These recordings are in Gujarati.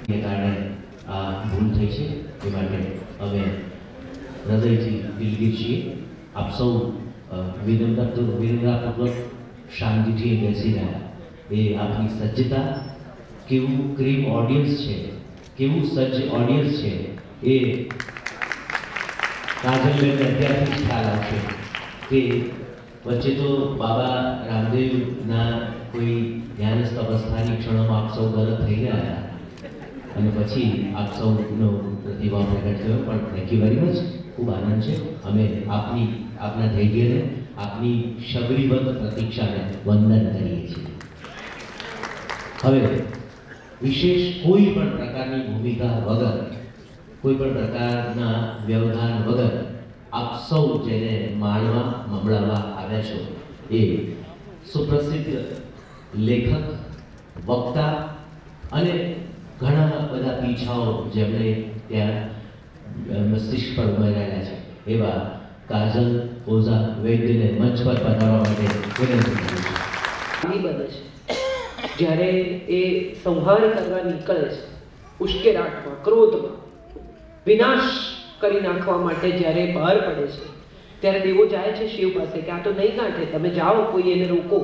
એ કારણે આ ભૂલ થઈ છે, એ માટે અમે હૃદયથી દિલગીર છીએ. આપ સૌ વિનમ્રતાપૂર્વક શાંતિથી બેસી રહ્યા, એ આપની સજ્જતા, કેવું ક્રીમ ઓડિયન્સ છે, કેવું સજ્જ ઓડિયન્સ છે, એ કાજલબેનને અત્યારથી જ ખ્યાલ આવશે કે વચ્ચે તો બાબા રામદેવના કોઈ ધ્યાનસ્થ અવસ્થાની ક્ષણોમાં આપ સૌ ગરમ થઈ ગયા હતા અને પછી આપ સૌનો પ્રતિભાવ પ્રગટ થયો. પણ થેન્ક યુ વેરી મચ. ખૂબ આનંદ છે. અમે આપના ધૈર્યને, આપની શબરીબદ્ધ પ્રતીક્ષાને વંદન કરીએ છીએ. હવે વિશેષ કોઈ પણ પ્રકારની ભૂમિકા વગર, કોઈ પણ પ્રકારના વ્યવધાન વગર આપ સૌ જેને માણવા મમળાવા આવ્યા છો, એ સુપ્રસિદ્ધ લેખક, વક્તા અને ઘણા બધા પીછાઓ જેમણે ત્યાં મસ્તિષ્ક પર ઉમેરાયેલા છે, એવા કાજલ ઓઝા વૈદ્યને મંચ પર પધારવા માટે વિનંતી કરું છું. બને છે જ્યારે એ સંહાર કરવા નીકળે છે, ઉશ્કેરાટમાં, ક્રોધમાં, વિનાશ કરી નાખવા માટે જ્યારે બહાર પડે છે, ત્યારે દેવો જાય છે શિવ પાસે કે આ તો નહીં ગાંઠે, તમે જાઓ, કોઈ એને રોકો,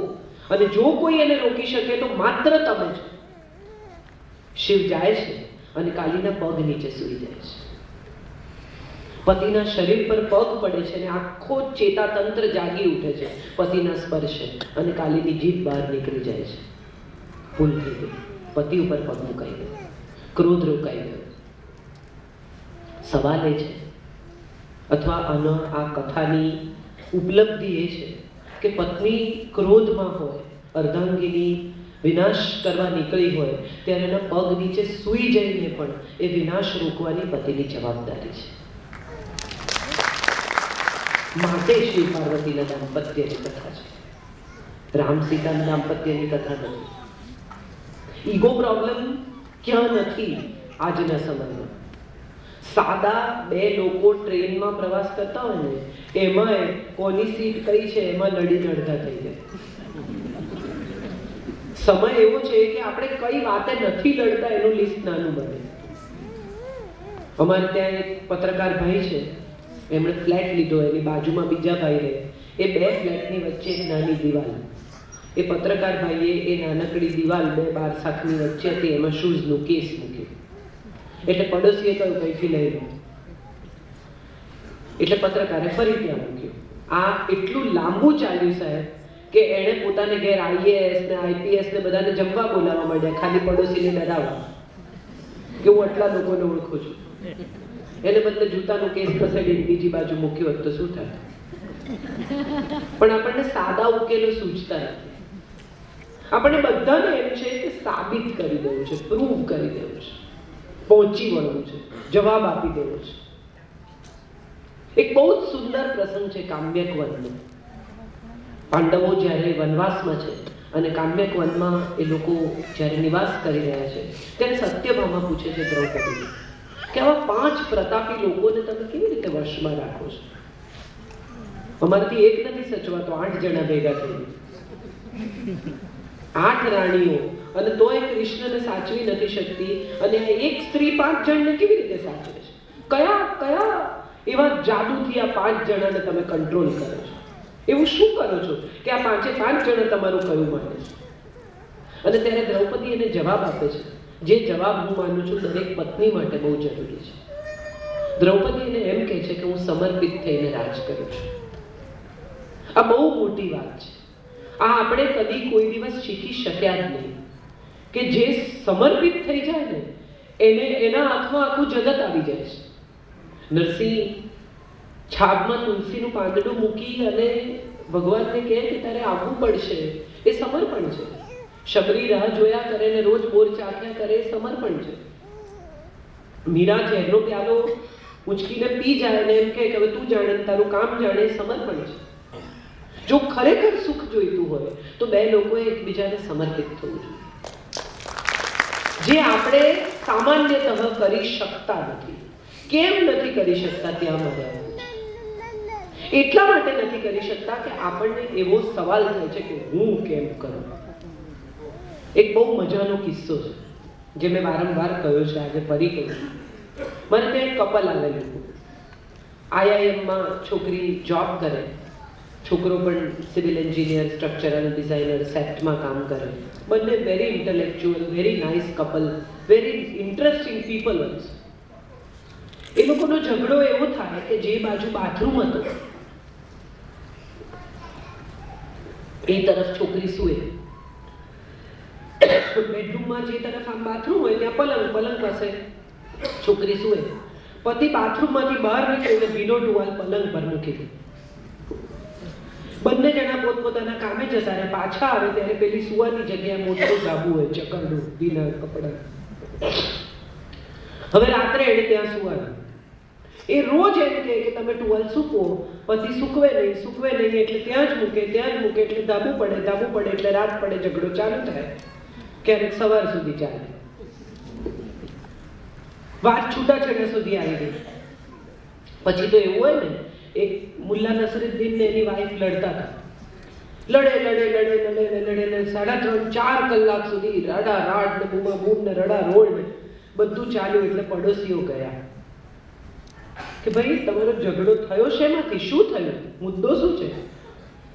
અને જો કોઈ એને રોકી શકે તો માત્ર તમે જ. શિવ જાય છે અને કાલીના પગ નીચે સૂઈ જાય છે. પતિના શરીર પર પગ પડે છે અને આખો ચેતાતંત્ર જાગી ઉઠે છે પતિના સ્પર્શે, અને કાલીની જીભ બહાર નીકળી જાય છે. ભૂલ થઈ ગઈ, પતિ ઉપર પગ મુકાઈ ગયો, ક્રોધ રોકાઈ ગયો. સવાલ એ છે, અથવા આ કથાની ઉપલબ્ધિ એ છે કે પત્ની ક્રોધમાં હોય, અર્ધાંગીની વિનાશ કરવા નીકળી હોય, ત્યારે એના પગ નીચે સૂઈ જઈને પણ એ વિનાશ રોકવાની પતિની જવાબદારી છે. માટે શિવ પાર્વતીના દાંપત્યની કથા છે, રામ સીતાના દાંપત્યની કથા નથી. ઈગો પ્રોબ્લેમ ક્યાં નથી આજના સમયમાં. સાદા બે લોકો ટ્રેનમાં પ્રવાસ કરતા હોય ને, એમાં કોની સીટ કઈ છે એમાં લડી લડતા થઈ જાય. સમય એવો છે કે આપણે કઈ વાતે નથી લડતા એનું લિસ્ટ નાનું બને. અમારે ત્યાં એક પત્રકાર ભાઈ છે, એમણે ફ્લેટ લીધો, એની બાજુમાં બીજા ભાઈ રહે, એ બે ફ્લેટની વચ્ચે એક નાની દિવાલ. એ પત્રકાર ભાઈએ એ નાનકડી દિવાલ બે બારસાખની વચ્ચે હતી, એમાં શૂઝનું કેસ મૂક્યું. એટલે પડોશીએ કહ્યું કઈથી લઈ લો. એટલે પત્રકારે ફરી ત્યાં મૂક્યું. આ એટલું લાંબુ ચાલ્યું સાહેબ કે એણે પોતાને ઘેર IAS ને IPS ને બધાને જમવા બોલાવવા માંડ્યા, ખાલી પડોશીને ડરાવવા કે હું આટલા લોકોને ઓળખું છું. એને બદલે જૂતાનો કેસ ખસેડીને બીજી બાજુ મૂક્યો હોત તો શું થાય? પણ આપણને સાદા ઉકેલો સૂચતા નથી. આપણને બધાને એમ છે કે સાબિત કરી દેવું છે, પ્રૂવ કરી દેવું છે, પહોંચી વળવું છે, જવાબ આપી દેવો છે. એક બહુ જ સુંદર પ્રસંગ છે કામ્યક વનનો. પાંડવો જ્યારે વનવાસમાં છે અને કામ્યક વનમાં એ લોકો જ્યારે નિવાસ કરી રહ્યા છે, ત્યારે સત્યભામા પૂછે છે દ્રૌપદીને કે આવા 5 પ્રતાપી લોકોને તમે કેવી રીતે વશમાં રાખો છો? અમારાથી એક નથી સચવાતો, 8 જણા ભેગા થઈ, 8 રાણીઓ, અને તોય કૃષ્ણને સાચવી નથી શકતી, અને એક સ્ત્રી 5 જણને કેવી રીતે સાચવે છે? કયા એવા જાદુથી આ 5 જણાને તમે કંટ્રોલ કરો છો? એવું શું કરો છો કે આ 5 જણા તમારું કયું માને છે? અને ત્યારે દ્રૌપદી એને જવાબ આપે છે, જે જવાબ હું માનું છું દરેક પત્ની માટે બહુ જરૂરી છે. દ્રૌપદી એને એમ કહે છે કે હું સમર્પિત થઈને રાજ કરું છું. આ બહુ મોટી વાત છે. આ આપણે કદી કોઈ દિવસ શીખી શક્યા જ નહીં કે જે સમર્પિત થઈ જાય ને એના હાથમાં આખું જગત આવી જાય છે. નરસિંહ છાબમાં તુલસીનું પાંદડું મૂકી અને ભગવાનને કહે કે તારે આવવું પડશે, એ સમર્પણ છે. શબરી રાહ જોયા કરે ને રોજ બોર ચાખ્યા કરે, એ સમર્પણ છે. મીરા ઝેરનો પ્યાલો ઉચકીને પી જાય ને એમ કે હવે તું જાણે, તારું કામ જાણે, સમર્પણ છે. જો ખરેખર સુખ જોઈતું હોય તો બે લોકોએ એકબીજાને સમર્પિત થવું જોઈએ, જે આપણે સામાન્યતઃ કરી શકતા નથી. કેમ નથી કરી શકતા? ત્યાં મર્યાદા છે. એટલા માટે નથી કરી શકતા કે આપણને એવો સવાલ થાય છે કે હું કેમ કરું. એક બહુ મજાનો કિસ્સો છે. જે મેં વારંવાર કહ્યું છે, આજે ફરી કહું. મને ત્યાં એક કપલ આવેલું. IIM-માં છોકરી જોબ કરે, છોકરો પણ સિવિલ એન્જિનિયર, સ્ટ્રક્ચરલ ડિઝાઇનર, સેટમાં કામ કરે. બંને very intellectual, very nice couple, very interesting people also. એ લોકોનો ઝઘડો એવો થાય કે જે બાજુ બાથરૂમ હતો એ તરફ છોકરી સૂએ, બેડરૂમમાં જે તરફ આમ બાથરૂમ હોય ત્યાં પલંગ પાસે છોકરી સૂએ. પતિ બાથરૂમમાંથી બહાર નીકળીને ભીનો ટુવાલ પલંગ પર મૂકી દે. બંને જણા પોતપોતાના કામે જતા રહે. પાછા આવે ત્યારે પેલી સુવાની જગ્યાએ મોટું ધાબુ હોય, ચકરડું, ભીના કપડા. હવે રાત્રે એને ત્યાં સુવાનું. એ રોજ એમ કહે કે તમે ટુવાલ સૂકવો. પતિ સૂકવે નહીં એટલે ત્યાં જ મૂકે એટલે ધાબુ પડે એટલે રાત પડે, ઝઘડો ચાલુ થાય. ક્યારેક સવાર સુધી ચાલે. વાત છૂટાછેડા સુધી આવી ગઈ. પછી તો એવું હોય ને, એક મુલ્લા નસરુદ્દીન ને એની વાઈફ લડતા હતા. લડે 3.5-4 કલાક સુધી રડારાડ ને બૂમાબૂમ ને રડારોડ ને બધું ચાલ્યું. એટલે પડોશીઓ ગયા કે ભાઈ તમારો ઝઘડો થયો શેમાંથી, શું થયું, મુદ્દો શું છે?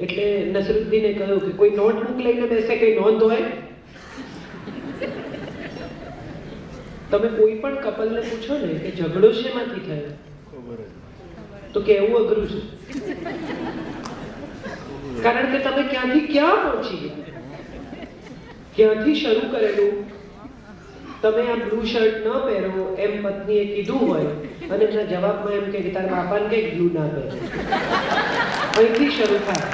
એટલે નસરુદ્દીને કહ્યું કે કોઈ નોટબુક લઈને બેસે, કઈ નોંધ હોય? તમે કોઈ પણ કપલને પૂછો ને કે ઝઘડો શેમાંથી થયો, તો કેવું અઘરું છે. કારણ કે તમે ક્યાંથી ક્યાં પહોંચી ગયા, ક્યાંથી શરૂ કરેલું. તમે આ બ્લુ શર્ટ ન પહેરો એમ પત્નીએ કીધું હોય અને એના જવાબમાં એમ કે તારા બાપાને કે બ્લુ ના પહેરો. અહીંથી શરૂ થાય.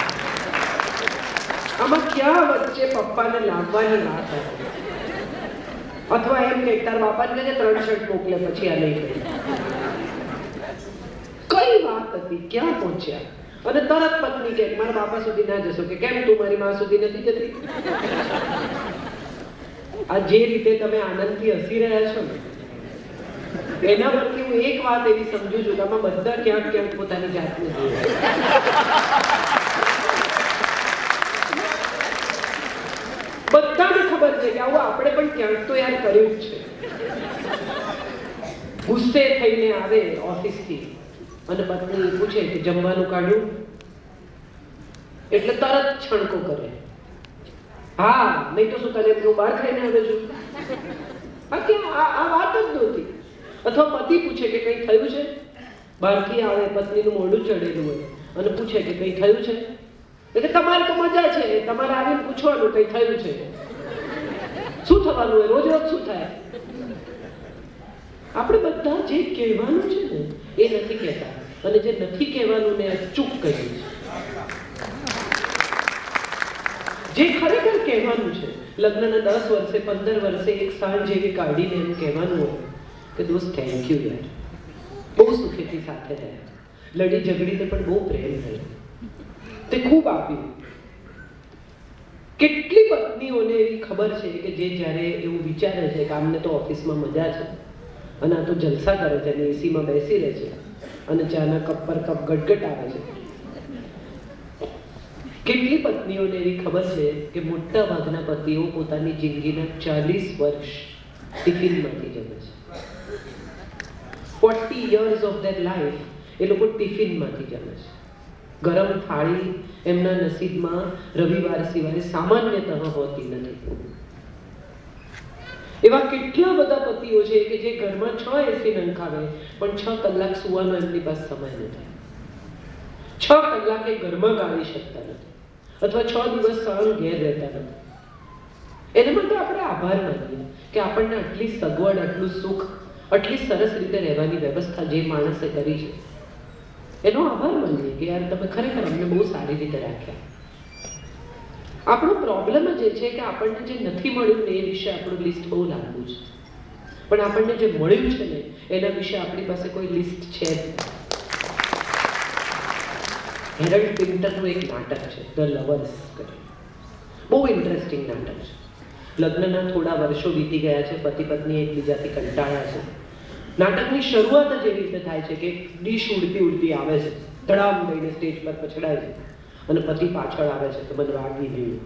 આમાં ક્યાં વચ્ચે પપ્પાને લાવવાની વાત હોય? અથવા એમ કે તારા બાપાને કે 3 શર્ટ મોકલે પછી આ નહીં કહે. કઈ વાત હતી, ક્યાં પહોંચ્યા? અને તરત પત્ની કે મારા બાપા સુધી ના જશો. કે કેમ, તું મારી માં સુધી નથી જતી? આ જે રીતે તમે આનંદથી હસી રહ્યા છો ને, એના પરથી હું એક વાત એવી સમજુ છું કે આમાં બધા ક્યાંક પોતાની જાતને જુએ. બધાને ખબર છે કે આવું આપણે પણ ક્યાંક તો યાર કર્યું જ છે. ગુસ્સે થઈને આવે ઓફિસથી અને પત્ની પૂછે કે જમવાનું કાઢ્યું, એટલે તરત છણકો કરે. હા, નહીં તો શું તને હું બહાર ખાઈને આવ્યો છું? આ વાત જ નહોતી. અથવા પતિ પૂછે કે કંઈ થયું છે, બહારથી આવે, પત્નીનું મોઢું ચડેલું હોય અને પૂછે કે કંઈ થયું છે. એટલે તમારે તો મજા છે, તમારે આવીને પૂછવાનું કંઈ થયું છે. શું થવાનું હોય? રોજ શું થાય? આપણે બધા જે કહેવાનું છે ને એ નથી કહેતા, અને જે નથી કહેવાનું ને ચૂપ કરીએ છીએ. જે ખરેખર કહેવાનું છે, લગ્નના 10 વર્ષે 15 વર્ષે એક સાંજ એવી કાઢીને એમ કહેવાનું હોય કે દોસ્ત થેન્ક યુ યાર, બહુ સુખેથી સાથે રહ્યા, લડી ઝઘડીને પણ બહુ પ્રેમ થયો, તે ખૂબ આપ્યું. કેટલી પત્નીઓને એવી ખબર છે કે જે જ્યારે એવું વિચારે છે કે આમને તો ઓફિસમાં મજા છે અને આ તો જલસા કરે છે અને એસીમાં બેસી રહે છે અને ચાના કપ પર કપ ગટગટ આવે છે. કેટલી પત્નીઓને એવી ખબર છે કે મોટા ભાગના પતિઓ પોતાની જિંદગીના 40 વર્ષ ટિફિનમાંથી જમે છે. 40 years of their life એ લોકો ટિફિનમાંથી જમે છે. ગરમ થાળી એમના નસીબમાં રવિવાર સિવાય સામાન્યતઃ હોતી નથી. એવા કેટલા બધા પતિઓ છે કે જે ઘરમાં 6 એસી નંખાવે પણ 6 કલાક સુવાનો એમની પાસે સમય નથી. 6 કલાકે ઘરમાં ગાળી શકતા નથી અથવા 6 દિવસ સળંગ ઘેર રહેતા નથી. એના માટે આપણે આભાર માનીએ કે આપણને આટલી સગવડ, આટલું સુખ, આટલી સરસ રીતે રહેવાની વ્યવસ્થા જે માણસે કરી છે એનો આભાર માનીએ કે યાર તમે ખરેખર અમને બહુ સારી રીતે રાખ્યા. આપણો પ્રોબ્લેમ જ એ છે કે આપણને જે નથી મળ્યું ને એ વિશે આપણું લિસ્ટ બહુ લાંબુ છે, પણ આપણને જે મળ્યું છે ને એના વિશે આપણી પાસે કોઈ લિસ્ટ છે જ નહીં. હેરલ્ડ પિન્ટરનું એક નાટક છે ધ લવર્સ કરીને, બહુ ઇન્ટરેસ્ટિંગ નાટક છે. લગ્નના થોડા વર્ષો વીતી ગયા છે, પતિ પત્ની એકબીજાથી કંટાળ્યા છે. નાટકની શરૂઆત જ એવી રીતે થાય છે કે ડીશ ઉડતી આવે છે, ધડામ લઈને સ્ટેજ પર પછડાય છે અને પતિ પાછળ આવે છે કે મને વાગી ગયું.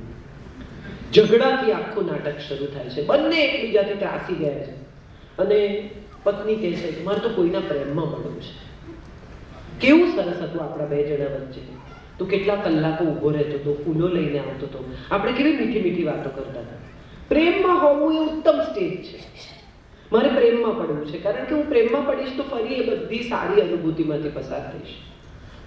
ઝઘડાથી આખું નાટક શરૂ થાય છે. બંને એકબીજાથી ત્રાસી ગયા છે અને પત્ની કહે છે મારે તો કોઈના પ્રેમમાં પડવું છે. કેવું સરસ હતું આપણા બે જણા વચ્ચે. તું કેટલા કલાકો ઊભો રહેતો હતો, ફૂલો લઈને આવતો હતો, આપણે કેવી મીઠી મીઠી વાતો કરતા હતા. પ્રેમમાં હોવું એ ઉત્તમ સ્ટેજ છે. મારે પ્રેમમાં પડવું છે, કારણ કે હું પ્રેમમાં પડીશ તો ફરી એ બધી સારી અનુભૂતિમાંથી પસાર થઈશ.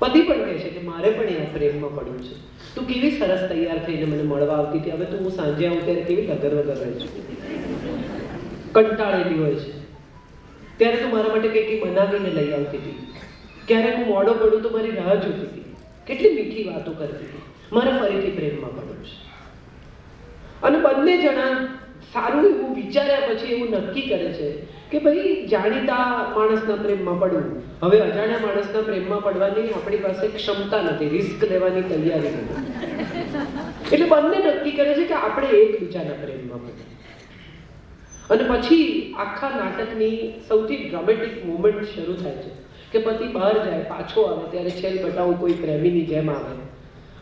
પતિ પણ કહે છે કે મારે પણ એ પ્રેમમાં પડવું છે. તું કેવી સરસ તૈયાર થઈને મને મળવા આવતી હતી, હવે તું હું સાંજે આવું ત્યારે કેવી લગર વગર રહે છે, કંટાળેલી હોય છે. ત્યારે તું મારા માટે કંઈક બનાવીને લઈ આવતી હતી, ક્યારેક હું મોડો પડું તો મારી રાહ જોતી હતી, કેટલી મીઠી વાતો કરતી હતી. મારે ફરીથી પ્રેમમાં પડવું છે. અને બંને જણા સારું એવું વિચાર્યા પછી એવું નક્કી કરે છે કે ભાઈ જાણીતા માણસના પ્રેમમાં પડવું, હવે અજાણ્યા માણસના પ્રેમમાં પડવાની આપણી પાસે ક્ષમતા નથી, રિસ્ક લેવાની તૈયારી નથી. એટલે બંને નક્કી કરે છે કે આપણે એકબીજાના પ્રેમમાં પડવું. અને પછી આખા નાટકની સૌથી ડ્રામેટિક મોમેન્ટ શરૂ થાય છે કે પતિ બહાર જાય, પાછો આવે ત્યારે છેલ બટાવું કોઈ પ્રેમીની જેમ આવે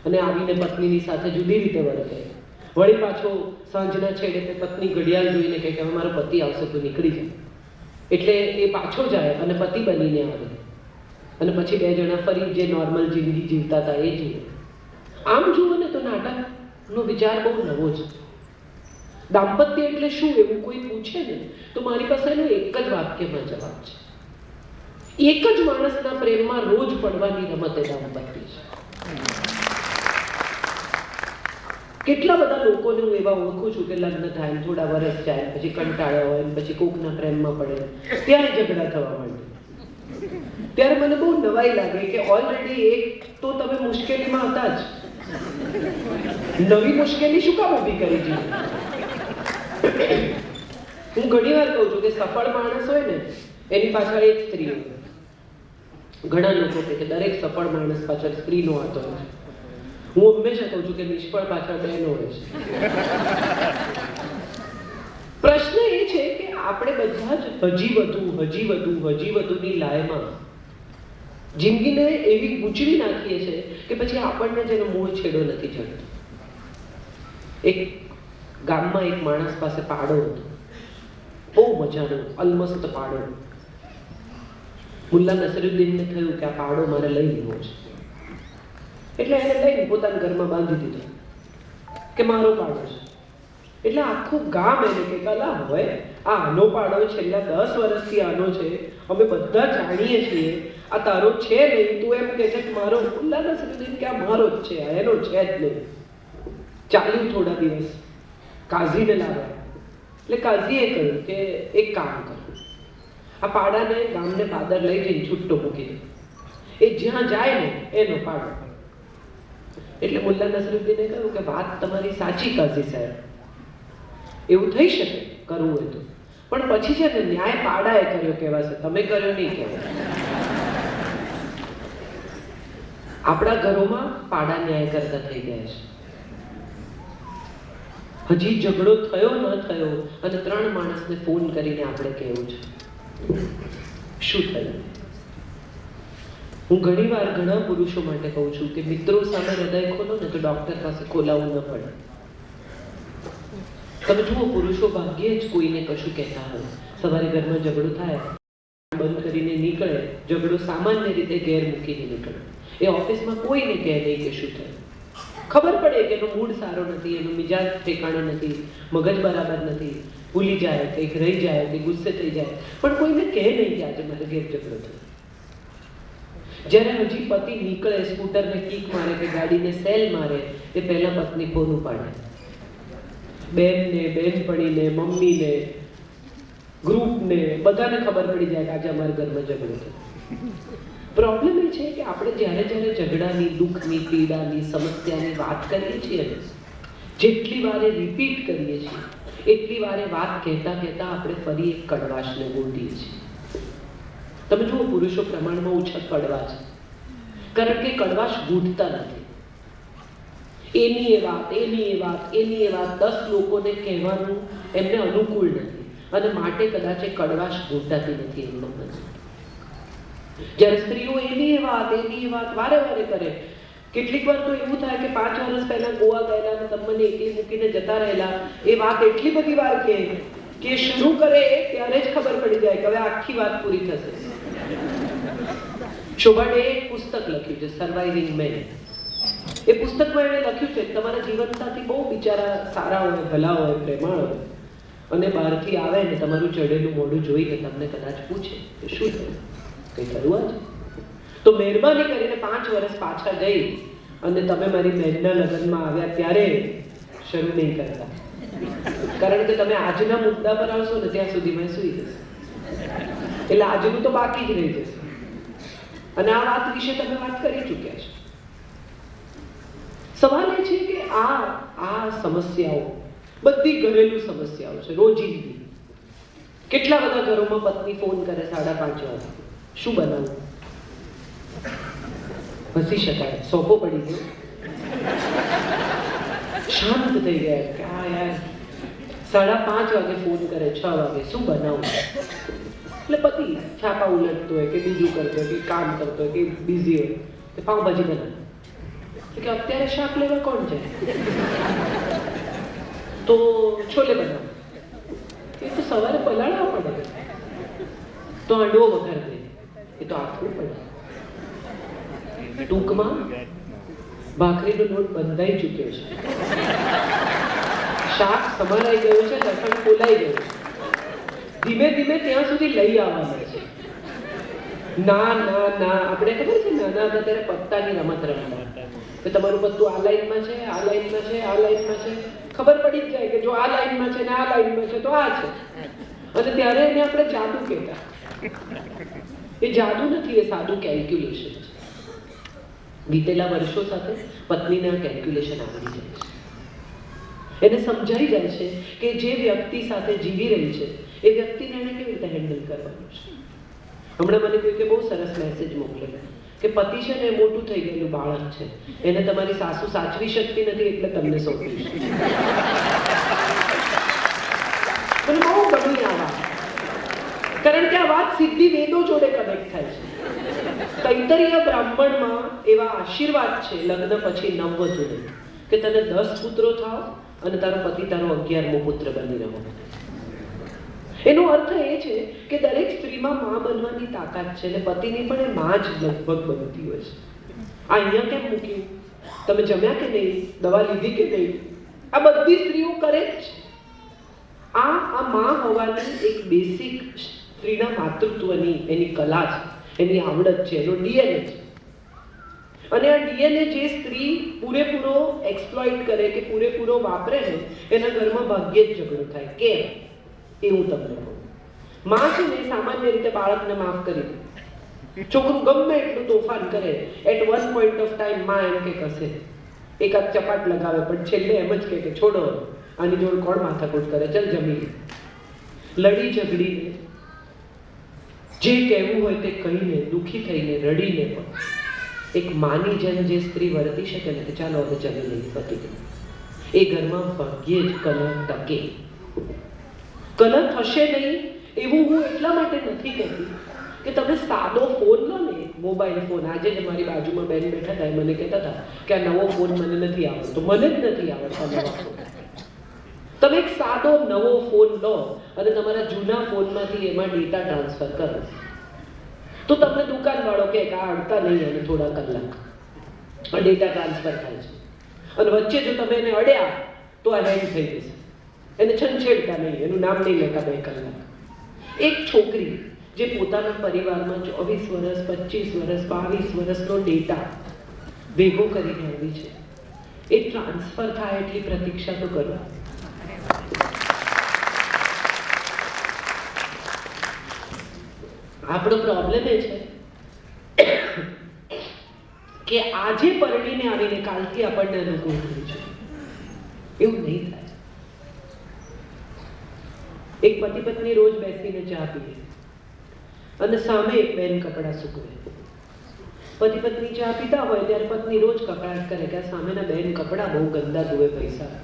અને આવીને પત્નીની સાથે જુદી રીતે વર્તે. વળી પાછો સાંજના છેડે પત્ની ઘડિયાળ જોઈને કહે કે હવે મારો પતિ આવશે તો નીકળી જાય. એટલે એ પાછો જાય અને પતિ બનીને આવે અને પછી બે જણા ફરી જે નોર્મલ જિંદગી જીવતા હતા એ જીવે. આમ જુઓ ને તો નાટકનો વિચાર બહુ નવો છે. દાંપત્ય એટલે શું એવું કોઈ પૂછે ને તો મારી પાસે એનો એક જ વાક્યમાં જવાબ છે. એક જ માણસના પ્રેમમાં રોજ પડવાની રમત એ દાંપત્ય છે. કેટલા બધા લોકોને હું એવા ઓળખું છું કે લગ્ન થાય, થોડા વર્ષ જાય, પછી કંટાળ્યા હોય, પછી કોકના પ્રેમમાં પડે, ત્યારે ઝઘડા થવા માંડે. ત્યારે મને બહુ નવાઈ લાગે કે ઓલરેડી એક તો તમે મુશ્કેલીમાં હતા જ, નવી મુશ્કેલી શું કામ ઊભી કરી છે? હું ઘણી વાર કહું છું કે સફળ માણસ હોય ને એની પાછળ એક સ્ત્રી હોય. ઘણા લોકો કહે કે દરેક સફળ માણસ પાછળ સ્ત્રીનો હાથ હોય છે. હું હંમેશા કહું છું કે નિષ્ફળ પાછળ બહેનો હોય છે. પ્રશ્ન એ છે કે આપણે બધા જ હજી વધુની લાયમાં જિંદગીને એવી ગૂંચવી નાખીએ છીએ કે પછી આપણને જેનો મોહ છેડો નથી ચડતો. એક ગામમાં એક માણસ પાસે પાડો હતો, બહુ મજાનો અલમસ્ત પાડો. મુલ્લા નસરુદ્દીનને થયું કે આ પાડો મારે લઈ લેવો છે. એટલે એને લઈને પોતાના ઘરમાં બાંધી દીધો કે મારો પાડો છે. એટલે આખું ગામ એને કે કલા હોય આ આનો પાડો છેલ્લા 10 વર્ષથી આનો છે, અમે બધા જાણીએ છીએ, આ તારો છે નહીં. તું એમ કે છે કે મારો. મુલ્લા નસરુદ્દીન કે આ મારો જ છે, એનો છે જ નહીં. ચાલ્યું થોડા દિવસ, કાઝીને લાવ્યા. એટલે કાઝીએ કહ્યું કે એક કામ કરો, આ પાડાને ગામને પાદર લઈ જઈને છૂટો મૂકી દે, એ જ્યાં જાય ને એનો પાડો. એટલે મુલ્લા નસરુદ્દીને કહ્યું કે વાત તમારી સાચી કાઝી સાહેબ, એવું થઈ શકે કરવું હોય તો, પણ પછી છે ને ન્યાય પાડાએ કર્યો કહેવાશે, તમે કર્યો નહીં કહેવાય. આપણા ઘરોમાં પાડા ન્યાય કરતા થઈ ગયા છે. હજી ઝઘડો થયો ન થયો અને 3 માણસને ફોન કરીને આપણે કહેવું છે શું થયું. હું ઘણી વાર ઘણા પુરુષો માટે કહું છું કે મિત્રો સામે હૃદય ખોલો ને તો ડોક્ટર પાસે ખોલાવવું ન પડે. તમે જુઓ, પુરુષો ભાગ્યે જ કોઈને કશું કહેતા હોય. સવારે ઘરમાં ઝઘડો થાય, બંધ કરીને નીકળે, ઝઘડો સામાન્ય રીતે ઘેર મૂકીને નીકળે. એ ઓફિસમાં કોઈને કહે નહીં કે શું થયું. ખબર પડે કે એનો મૂડ સારો નથી, એનો મિજાજ ઠેકાણો નથી, મગજ બરાબર નથી, ભૂલી જાય, કંઈક રહી જાય, કંઈક ગુસ્સે થઈ જાય, પણ કોઈને કહે નહીં કે આજે મારે ઘેર ઝઘડો થયો. જ્યારે હજી પતિ નીકળે, સ્કૂટરને કિક મારે કે ગાડીને સેલ મારે, એ પહેલા પત્ની ફોન ઉપાડે. બેનને, બેનપણીને, મમ્મીને, ગ્રુપને, બધાને ખબર પડી જાય કે આજે અમારા ઘરમાં ઝઘડો થયો. પ્રોબ્લેમ એ છે કે આપણે જ્યારે ઝઘડાની, દુઃખની, પીડાની, સમસ્યાની વાત કરીએ છીએ ને, જેટલી વારે રિપીટ કરીએ છીએ એટલી વારે વાત કહેતા આપણે ફરી એક કડવાશને ગોંધીએ છીએ. તમે જુઓ, પુરુષો પ્રમાણમાં ઓછા કડવા છે, કારણ કે કડવાશ ગૂંથતા નથી. એની એ વાત 10 લોકોને કહેવાનું એમને અનુકૂળ નથી અને માટે કદાચ એ કડવાશ ગૂંથાતી નથી એમનો મન. જ્યારે સ્ત્રીઓ એની એ વાત વારે વારે કરે કેટલીક વાર તો એવું થાય કે 5 વર્ષ પહેલા ગોવા ગયેલા અને તમને એકલી મૂકીને જતા રહેલા એ વાત એટલી બધી વાર કે શરૂ કરે ત્યારે જ ખબર પડી જાય કે હવે આખી વાત પૂરી થશે. શોભાને એક પુસ્તક લખ્યું છે સર્વાઇવિંગ મેન. એ પુસ્તકમાં એણે લખ્યું છે તમારા જીવનસાથી બહુ બિચારા સારા હોય, ભલા હોય, પ્રેમાળ હોય અને બહારથી આવે ને તમારું ચડેલું મોઢું જોઈને તમને કદાચ પૂછે કે શું થયું, કંઈ થયું આજે? તો મહેરબાની કરીને 5 વર્ષ પાછા જઈ અને તમે મારી બહેનના લગ્નમાં આવ્યા ત્યારે શરૂ નહીં કરતા, કારણ કે તમે આજના મુદ્દા પર આવશો ને ત્યાં સુધીમાં સૂઈ જશે. એટલે આજનું તો બાકી જ રહી જશે. અને આ વાત વિશે તમે વાત કરી ચૂક્યા છો. સવાલ એ છે કે આ સમસ્યાઓ બધી ઘરેલું સમસ્યાઓ છે, રોજિંદી. કેટલા બધા ઘરોમાં પત્ની ફોન કરે 5:30 વાગે, શું બનાવું? હસી શકાય, સોપો પડી ગયો, શાંત થઈ ગયા કે આ યાર 5:30 વાગે ફોન કરે, 6 વાગે શું બનાવું? એટલે પતિ છાપા ઉલટતો હોય કે બીજું કરતો હોય કે કામ કરતો હોય કે બિઝી હોય કે પાઉંભાજી બનાવે કે અત્યારે શાક લેવા કોણ છે, તો છોલે બનાવો. એ તો સવારે પલાળવા પડે, તો હાંડવો વઘાર દે, એ તો આખવું પડે. ટૂંકમાં ભાખરીનો લોટ બંધાઈ ચૂક્યો છે, શાક સમારાઈ ગયું છે, લસણ ફોલાઈ ગયું છે, ધીમે ધીમે ત્યાં સુધી લઈ આવવાના છે. ના આપણે ખબર છે નાના હતા ત્યારે પત્તાની રમત રમતા કે તમારું પત્તું આ લાઈનમાં છે, આ લાઈનમાં છે, આ લાઈનમાં છે, ખબર પડી જ જાય કે જો આ લાઈનમાં છે ને આ લાઈનમાં છે તો આ છે. અને ત્યારે એને આપણે જાદુ કહેતા. એ જાદુ નથી, એ સાદું કેલ્ક્યુલેશન છે. વીતેલા વર્ષો સાથે પત્નીને આ કેલ્ક્યુલેશન આવડી જાય છે. એને સમજાઈ જાય છે કે જે વ્યક્તિ સાથે જીવી રહી છે એ વ્યક્તિને એને કેવી રીતે હેન્ડલ કરવાનું છે. હમણાં મને કોઈકે બહુ સરસ મેસેજ મોકલેલો કે પતિ છે ને એ મોટું થઈ ગયેલું બાળક છે, એને તમારી સાસુ સાચવી શકતી નથી એટલે તમને સોંપ્યું છે. મને બહુ ગમી આ વાત, કારણ કે આ વાત સીધી વેદો જોડે કનેક્ટ થાય છે. તૈત્તરીય બ્રાહ્મણમાં એવા આશીર્વાદ છે લગ્ન પછી નવવધૂને કે તને 10 પુત્રો થાવ અને તારો પતિ તારો 11મો પુત્ર બની રહ્યો. એનો અર્થ એ છે કે દરેક સ્ત્રીમાં માં બનવાની તાકાત છે અને પતિની પણ એ માં જ લગભગ બનતી હોય છે. આ અહીંયા કેમ મૂક્યું, તમે જમ્યા કે નહીં, દવા લીધી કે નહીં, આ બધી સ્ત્રીઓ કરે જ છે. આ માં હોવાની એક બેસિક સ્ત્રીના માતૃત્વની એની કલા છે, એની આવડત છે, એનો ડીએનએ છે. અને આ ડીએનએ જે સ્ત્રી પૂરેપૂરો એક્સપ્લોઇટ કરે કે પૂરેપૂરો વાપરે ને એના ઘરમાં ભાગ્યે જ ઝઘડો થાય. કેમ એ હું તમને કહું. માં છે ને સામાન્ય રીતે બાળકને માફ કરી દે. છોકરું ગમે એટલું તોફાન કરે, at one point of time માં એમ કે કશે એકાદ ચપાટ લગાવે, પણ છેલ્લે એમ જ કે છોડો આની જોડે કોણ માથાકૂટ કરે, ચલ જમી લે. લડી ઝઘડીને જે કહેવું હોય તે કહીને, દુઃખી થઈને, રડીને પણ એક માની જેમ જે સ્ત્રી વર્તી શકે ને કે ચાલો હવે જમી લઈએ પતિ, એ ઘરમાં ભાગ્યે જ કલહ ટકે. કલહ થશે નહીં એવું હું એટલા માટે નથી કહેતી કે તમે સાદો ફોન લો ને, મોબાઈલ ફોન. આજે જ મારી બાજુમાં બેન બેઠા હતા, મને કહેતા હતા કે આ નવો ફોન મને નથી આવડતો. મને જ નથી આવડતા નવા ફોન. તમે એક સાદો નવો ફોન લો અને તમારા જૂના ફોનમાંથી એમાં ડેટા ટ્રાન્સફર કરો તો તમને દુકાનવાળો કહે કે આ અડતા નહીં અને થોડા કલાક આ ડેટા ટ્રાન્સફર થાય છે. અને વચ્ચે જો તમે એને અડ્યા તો આ હેંગ થઈ જશે. એને છંછેડતા નહીં, એનું નામ નહીં લેતા 2 કલાક. એક છોકરી જે પોતાના પરિવારમાં 24 વર્ષ, 25 વર્ષ, 22 વર્ષનો ડેટા ભેગો કરીને આવી છે, એ ટ્રાન્સફર થાય એટલી પ્રતીક્ષા તો કરો. આપણો પ્રોબ્લેમ એ છે કે આજે પરણીને આવીને કાલથી આપણને અનુકૂળ થયું છે. એવું નહીં થાય. એક પતિ પત્ની રોજ બેસીને ચા પીએ અને સામે એક બેન કપડાં સૂકવે. પતિ પત્ની ચા પીતા હોય ત્યારે પત્ની રોજ કકળાટ કરે કે આ સામેના બેન કપડાં બહુ ગંદા ધોવે પૈસા.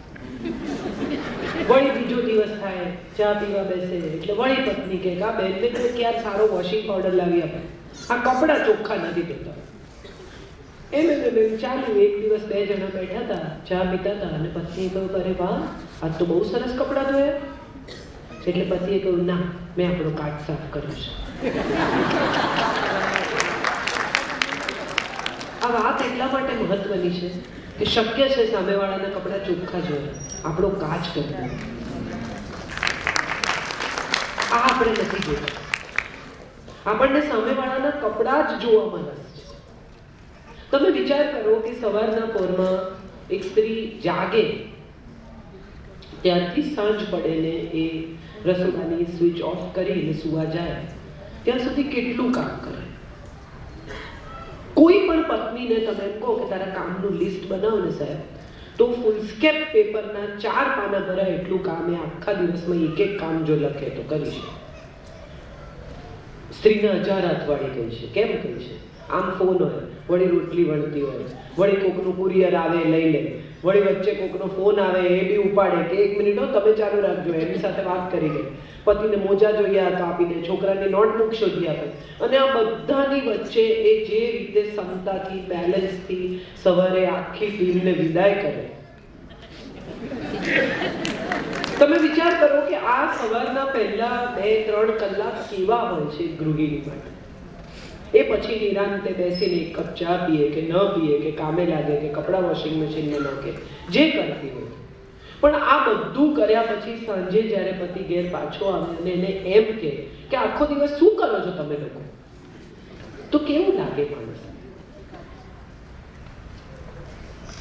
વળી બીજો દિવસ થાય, ચા પીવા બેસે એટલે વળી પત્ની કહે કે આ બેનને તો ક્યારે સારો વોશિંગ પાવડર લાવી આપે, આ કપડાં ચોખ્ખા નથી ધોતા. એમ ચાલ્યું. એક દિવસ 2 જણા બેઠા હતા, ચા પીતા હતા અને પત્નીએ કહ્યું, અરે વાહ, આજ તો બહુ સરસ કપડાં ધોયા. એટલે પતિએ કહ્યું, ના, મેં આપણો કાચ સાફ કર્યો છે. આ વાત એટલા માટે મહત્વની છે કે શક્ય છે સામેવાળાના કપડાં ચોખ્ખા જોઈએ, આપણો કાચ કરવો. આ આપણે નથી જોતા. આપણને સામેવાળાના કપડાં જ જોવામાં રસ છે. તમે વિચાર કરો કે સવારના પોરમાં એક સ્ત્રી જાગે ત્યારથી સાંજ પડે ને એ રસોડાની સ્વિચ ઓફ કરીને સુવા જાય ત્યાં સુધી કેટલું કામ કરે. કોઈ પણ પત્નીને તમે કહો કે તારા કામનું લિસ્ટ બનાવો ને સાહેબ, તો ફૂલસ્કેપ પેપરના 4 પાના ભરાય એટલું કામ એ આખા દિવસમાં એક કામ જો લખે તો કરી શકે. સ્ત્રીને 1000 હાથવાળી કહી છે. કેમ કહી છે? આમ ફોન હોય, વળી રોટલી વળતી હોય, વળી કોકનું કુરિયર આવે લઈ લે, વળી વચ્ચે કોકનો ફોન આવે એ બી ઉપાડે કે 1 મિનિટ હો તમે ચાલુ રાખજો, એની સાથે વાત કરી લે. પતિને મોજા જોઈએ તો આપીને, છોકરાની નોટબુક શોધી આપે. અને આ બધાની વચ્ચે એ જે રીતે ક્ષમતાથી, બેલેન્સથી સવારે આખી ટીમને વિદાય કરે. તમે વિચાર કરો કે આ સવારના પહેલા 2-3 કલાક કેવા હોય છે ગૃહિણી માટે. એ પછી નિરાંતે બેસીને 1 કપ ચા પીએ કે ન પીએ, કે કામે લાગે, કે કપડાં વોશિંગ મશીનમાં નાખે, જે કરતી હોય. પણ આ બધું કર્યા પછી સાંજે જ્યારે પતિ ઘેર પાછો આવે અને એને એમ કે આખો દિવસ શું કરો છો તમે લોકો, તો કેવું લાગે માણસ?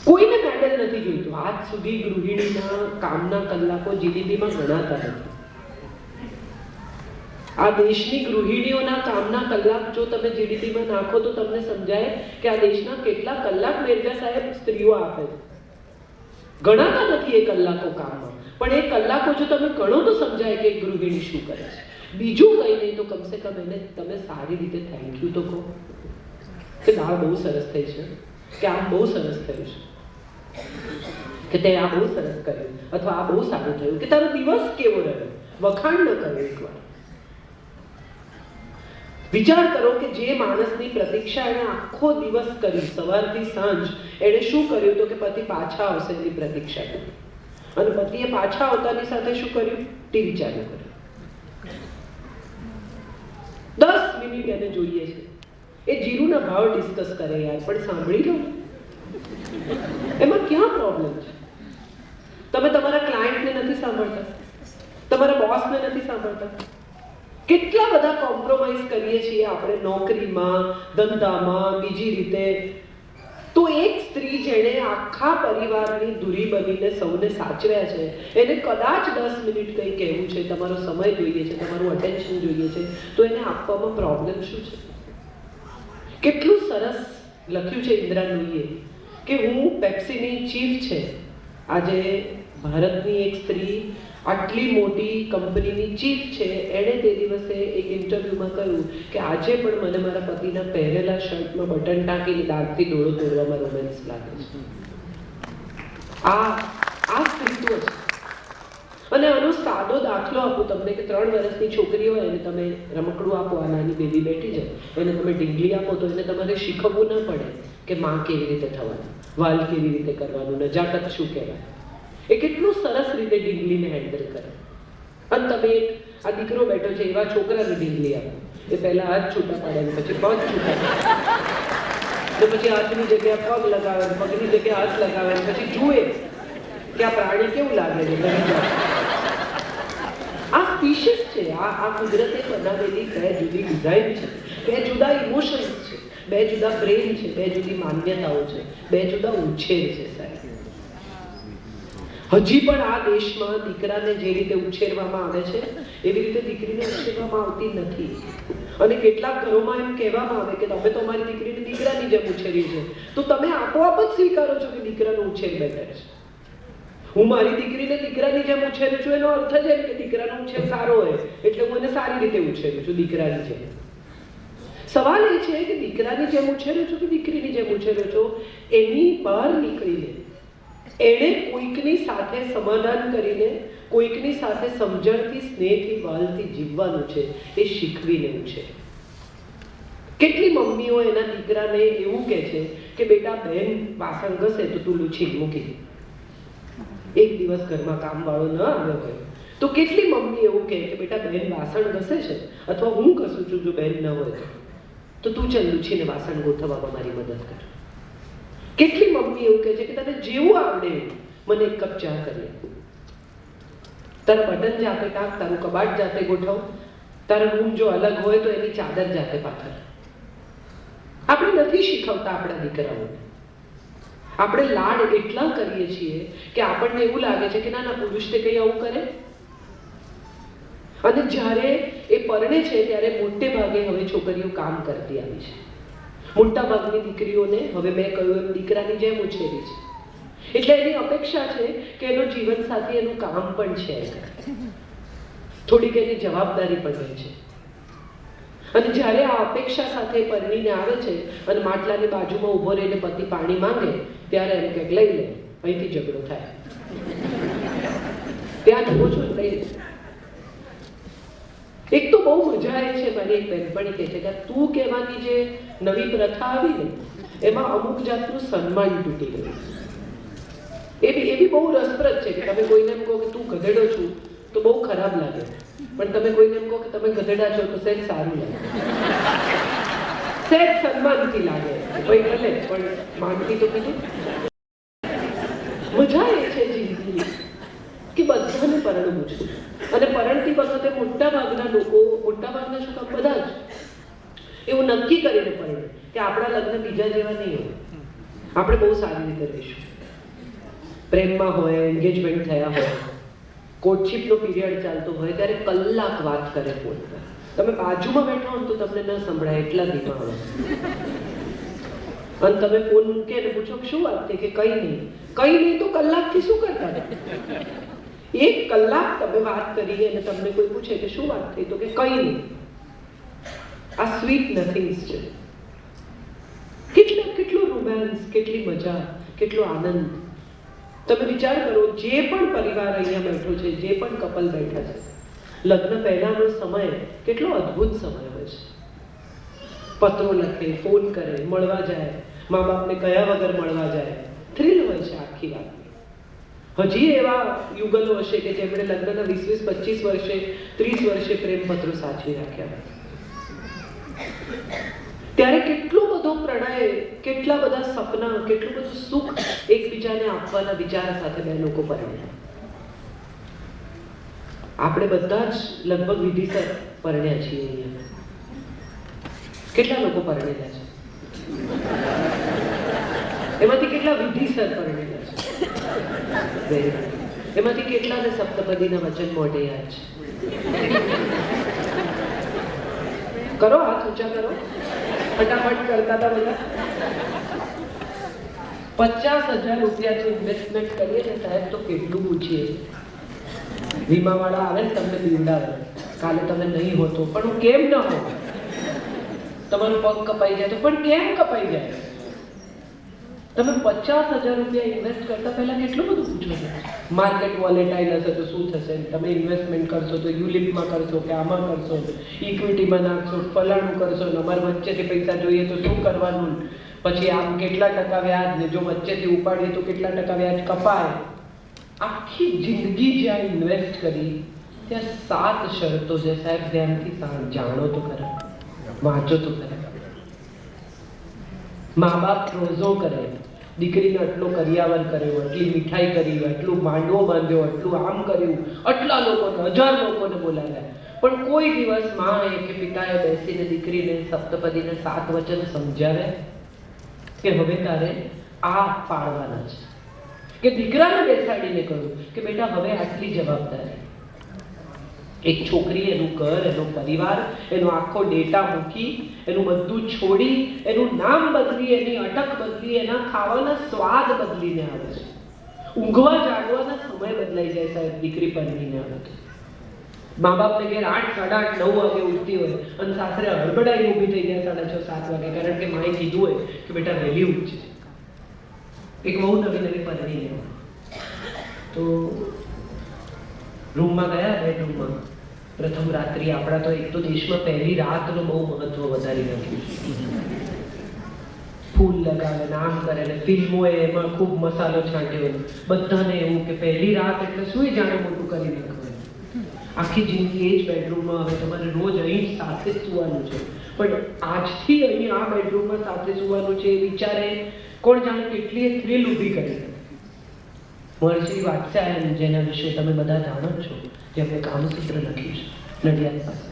કોઈને મેડલ નથી જોઈતું. આજ સુધી ગૃહિણીના કામના કલાકો જીડીપીમાં ગણાતા નથી. આ દેશની ગૃહિણીઓના કામના કલાક જો તમે જીડીપીમાં નાખો તો તમને સમજાય કે આ દેશના કેટલા કલાક મેરજા સાહેબ સ્ત્રીઓ આપે છે. ગણાતા નથી એ કલાકો કામમાં, પણ એ કલાકો જો તમે ગણો તો સમજાય કે ગૃહિણી શું કરે છે. બીજું કંઈ નહીં તો કમસે કમ એને તમે સારી રીતે થેન્ક યુ તો કહો કે દાળ બહુ સરસ થઈ છે, કે આમ બહુ સરસ થયું છે, કે તે આ બહુ સરસ કર્યું, અથવા આ બહુ સારું થયું, કે તારો દિવસ કેવો રહ્યો. વખાણ ન કરો એકવાર. વિચાર કરો કે જે માણસની પ્રતીક્ષા એણે આખો દિવસ કરી, સવારથી સાંજ એણે શું કર્યું તો કે પતિ પાછા આવશે એની પ્રતીક્ષા કરી. અને પતિએ પાછા આવતાની સાથે શું કર્યું? ટીવી ચાલુ કર્યું. 10 મિનિટ એને જોઈએ છે. એ જીરુના ભાવ ડિસ્કસ કરે યાર, પણ સાંભળી લો. એમાં ક્યાં પ્રોબ્લેમ છે? તમે તમારા ક્લાયન્ટને નથી સાંભળતા, તમારા બોસને નથી સાંભળતા. કેટલા બધા કોમ્પ્રોમાઇઝ કરીએ છીએ આપણે નોકરીમાં, ધંધામાં, બીજી રીતે. તો એક સ્ત્રી જેણે આખા પરિવારની ધુરી બનીને સૌને સાચવ્યા છે, એને કદાચ 10 મિનિટ કંઈ કહેવું છે, તમારો સમય જોઈએ છે, તમારું અટેન્શન જોઈએ છે, તો એને આપવામાં પ્રોબ્લેમ શું છે? કેટલું સરસ લખ્યું છે ઇન્દિરા નૂઈએ કે હું પેપ્સીની ચીફ છે. આજે ભારતની એક સ્ત્રી આટલી મોટી કંપનીની ચીફ છે, એણે તે દિવસે એક ઇન્ટરવ્યુમાં કહ્યું કે આજે પણ મને મારા પતિના પહેરેલા શર્ટમાં બટન ટાંકીને દાંતથી દોડો તોડવામાં રોમેન્સ લાગે છે. આ સ્ત્રીત્વ છે. અને આનો સાદો દાખલો આપું તમને કે 3 વર્ષની છોકરી હોય અને તમે રમકડું આપો, આ નાની બેબી બેઠી જાય, એને તમે ઢીંગલી આપો તો એને તમારે શીખવવું ન પડે કે માં કેવી રીતે થવાનું, વાલ કેવી રીતે કરવાનું, નજાકત શું કહેવાય. એ કેટલું સરસ રીતે ઢીંગલીને હેન્ડલ કરે. અને તમે આ દીકરો બેઠો છે એવા છોકરાને ઢીંગલી આપો, એ પહેલા હાથ છૂટા પાડે ને પછી પગ છૂટા પાડે, પછી હાથની જગ્યાએ પગ લગાવે, પગની જગ્યાએ હાથ લગાવે, પછી જુએ કે આ પ્રાણી કેવું લાગે છે. આ સ્પીશીસ છે, આ કુદરતે બનાવેલી 2 જુદી ડિઝાઇન છે, 2 જુદા ઇમોશન્સ છે, 2 જુદા પ્રેમ છે, 2 જુદી માન્યતાઓ છે, 2 જુદા ઉછેર છે સાહેબ. હજી પણ આ દેશમાં દીકરાને જે રીતે ઉછેરવામાં આવે છે એવી રીતે દીકરીને ઉછેરવામાં આવતી નથી. અને કેટલાક ઘરોમાં એમ કહેવામાં આવે કે તમે તો અમારી દીકરીને દીકરાની જેમ ઉછેરી છે, તો તમે આપોઆપ જ સ્વીકારો છો કે દીકરાનો ઉછેર બેટર છે. હું મારી દીકરીને દીકરાની જેમ ઉછેરું છું એનો અર્થ જ કે દીકરાનો ઉછેર સારો હોય એટલે હું એને સારી રીતે ઉછેરું છું દીકરાની જેમ. સવાલ એ છે કે દીકરાની જેમ ઉછેરો છો કે દીકરીની જેમ ઉછેરો છો, એની બહાર નીકળીને એણે કોઈકની સાથે સમાધાન કરીને, કોઈકની સાથે સમજણથી, સ્નેહથી, વાલથી જીવવાનું છે, એ શીખવી લેવું છે. કેટલી મમ્મીઓ એના દીકરાને એવું કહે છે કે બેટા બહેન વાસણ ઘસે તો તું લૂછીને મૂકી દે. એક દિવસ ઘરમાં કામવાળો ન આવ્યો હોય તો કેટલી મમ્મી એવું કહે કે બેટા બહેન વાસણ ઘસે છે અથવા હું ઘસું છું, જો બહેન ન હોય તો તું ચાલ લૂછીને વાસણ ગોઠવવામાં મારી મદદ કર. કેટલી મમ્મી એવું કહે છે કે તને જેવું આવડે મને એક કપ ચા કરી આપ. તારા બટન જાતે ટાક, તારું કબાટ જાતે ગોઠવ, તારો રૂમ જો અલગ હોય તો એની ચાદર જાતે પાથર. આપણે નથી શીખવતા આપણા દીકરાઓને. આપણે લાડ એટલા કરીએ છીએ કે આપણને એવું લાગે છે કે ના ના પુરુષ તે કંઈ આવું કરે. અને જ્યારે એ પરણે છે ત્યારે મોટે ભાગે હવે છોકરીઓ કામ કરતી આવી છે. મોટા ભાગની દીકરીઓને હવે મેં કહ્યું એમ દીકરાની જેમ ઉછેરી છે. એટલે એની અપેક્ષા છે કે એનો જીવનસાથી એનું કામ પણ છે, થોડીક એની જવાબદારી પણ રહે છે. અને જ્યારે આ અપેક્ષા સાથે પરણીને આવે છે અને માટલાની બાજુમાં ઊભો રહીને પતિ પાણી માંગે ત્યારે એમ કે લઈ લે, અહીંથી ઝઘડો થાય, ત્યાં જુઓ છો લઈ લે. એક તો બહુ મજા આવે છે, મારી એક બહેનપણી કહે છે કે તું કહેવાની જે નવી પ્રથા આવી ને એમાં અમુક જાતનું સન્માન તૂટી ગયું. એ બી બહુ રસપ્રદ છે કે તમે કોઈને એમ કહો કે તું ગધેડો છું તો બહુ ખરાબ લાગે, પણ તમે કોઈને એમ કહો કે તમે ગધેડા છો તો સહેજ સારું લાગે, સહેજ સન્માનથી લાગે. ભાઈ ભલે પણ માનતી તો કીધું. મજા એ છે જિંદગી કે બધાને પરણવું છે. અને પરણતી વખતે મોટા ભાગના લોકો, મોટા ભાગના શું કામ બધા જ એવું નક્કી કરીને પરણે કે આપણા લગ્ન બીજા જેવા નહીં હોય, આપણે બહુ સારી રીતે રહીશું. પ્રેમમાં હોય, એન્ગેજમેન્ટ થયા હોય, કોર્ટશીપનો પીરિયડ ચાલતો હોય ત્યારે કલાક વાત કરે ફોન પર. તમે બાજુમાં બેઠા હો તો તમને ન સંભળાય એટલા ધીમા હોય. અને તમે ફોન મૂકે અને પૂછો શું વાત થઈ કે કંઈ નહીં તો કલાકથી શું કરતા હતા? 1 કલાક તમે વાત કરી અને તમને કોઈ પૂછે કે શું વાત થઈ તો કે કંઈ નહીં. આ સ્વીટ નથિંગ્સ છે. કેટલો રોમાન્સ, કેટલી મજા, કેટલો આનંદ. તમે વિચાર કરો, જે પણ પરિવાર અહીંયા બેઠો છે, જે પણ કપલ બેઠા છે, લગ્ન પહેલાનો સમય કેટલો અદ્ભુત સમય હોય છે. પત્રો લખે, ફોન કરે, મળવા જાય, મા બાપને કયા વગર મળવા જાય, થ્રિલ હોય છે આખી વાતની. હજી એવા યુગલો હશે કે જેમણે લગ્નના 20-25 વર્ષે, 30 વર્ષે પ્રેમ પત્રો સાચવી રાખ્યા. ત્યારે કેટલો બધો પ્રણય, કેટલા બધા સપના, કેટલું બધું સુખ એકબીજાને આપવાના વિચાર સાથે બે લોકો પરણ્યા. આપણે બધા જ લગભગ વિધિસર પરણ્યા છીએ અહીંયા. કેટલા લોકો પરણેલા છે? એમાંથી કેટલા વિધિસર પરણેલા છે? એમાંથી કેટલાને સપ્તપદીના વચન મોઢે યાદ છે? કરો, હાથ ઊંચા કરો. ફટાફટ કરતા હતા બધા. 50,000 રૂપિયા ઇન્વેસ્ટમેન્ટ કરીએ ને સાહેબ તો કેટલું પૂછીએ. વીમાવાળા આવે ને તમને પીવડાવે, કાલે તમે નહીં હોતો પણ હું કેમ ન હો, તમારો પગ કપાઈ જાય તો પણ કેમ કપાઈ જાય? તમે 50,000 રૂપિયા ઇન્વેસ્ટ કરતા પહેલા કેટલું બધું પૂછો છો. માર્કેટ વોલેટાઇલ હશે તો શું થશે, તમે ઇન્વેસ્ટમેન્ટ કરશો તો યુલિપમાં કરશો કે આમાં કરશો, ઇક્વિટીમાં નાખશો, ફલાણું કરશો, અમારે વચ્ચેથી પૈસા જોઈએ તો શું કરવાનું, પછી આમ કેટલા ટકા વ્યાજ, ને જો વચ્ચેથી ઉપાડીએ તો કેટલા ટકા વ્યાજ કપાય. આખી જિંદગી જ્યાં ઇન્વેસ્ટ કરી ત્યાં 7 શરતો છે સાહેબ. ધ્યાનથી જાણો તો ખરા, વાંચો તો ખરા. મા બાપ રોજો કરે, દીકરીને આટલો કરિયાવર કર્યો, આટલી મીઠાઈ કરી, આટલું માંડવો બાંધ્યો, આટલું આમ કર્યું, આટલા લોકોને, 1000 લોકોને બોલાવ્યા, પણ કોઈ દિવસ માએ કે પિતાએ બેસીને દીકરીને સપ્તપદીને 7 વચન સમજાવે કે હવે તારે આ પાડવાના છે. કે દીકરાને બેસાડીને કહ્યું કે બેટા હવે આટલી જવાબદારી. એક છોકરી એનું ઘર, એનો પરિવાર, એનો આખો ડેટા મૂકી, એનું બધું છોડી, એનું નામ બદલી, એની અટક બદલી, એના ખાવાના સ્વાદ બદલીને આવે છે. ઊંઘવા જાગવાના સમય બદલાઈ જાય સાહેબ દીકરી પરણીને આવે તો. મા બાપને ઘેર 8, 8:30, 9 વાગે ઉઠતી હોય અને સાસરે હડબડાઈ ઊભી થઈ જાય 6:30, 7 વાગે, કારણ કે માએ કીધું હોય કે બેટા વહેલી ઉઠશે. એક બહુ નવી પરણી તો રૂમમાં ગયા, બેડરૂમમાં પ્રથમ રાત્રિ આપણા તો એક તો દેશમાં પહેલી રાતનું બહુ મહત્વ વધારી નાખ્યું છે. ફૂલ લગાવે, નામ કરે ને ફિલ્મોએ એમાં ખૂબ મસાલો છાંટ્યો. બધાને એવું કે પહેલી રાત એટલે શું જાણે મોટું કરી નાખવાનું. આખી જિંદગી એ જ બેડરૂમમાં, હવે તમારે રોજ અહીં જ સાથે જ સુવાનું છે, પણ આજથી અહીં આ બેડરૂમમાં સાથે સુવાનું છે એ વિચારે કોણ જાણે કેટલી થ્રિલ ઊભી કરી. મહર્ષિ વાત્સ્યાયન, જેના વિશે તમે બધા જાણો છો, જેમણે કામસૂત્ર લખ્યું છે નડિયાદ પાસે,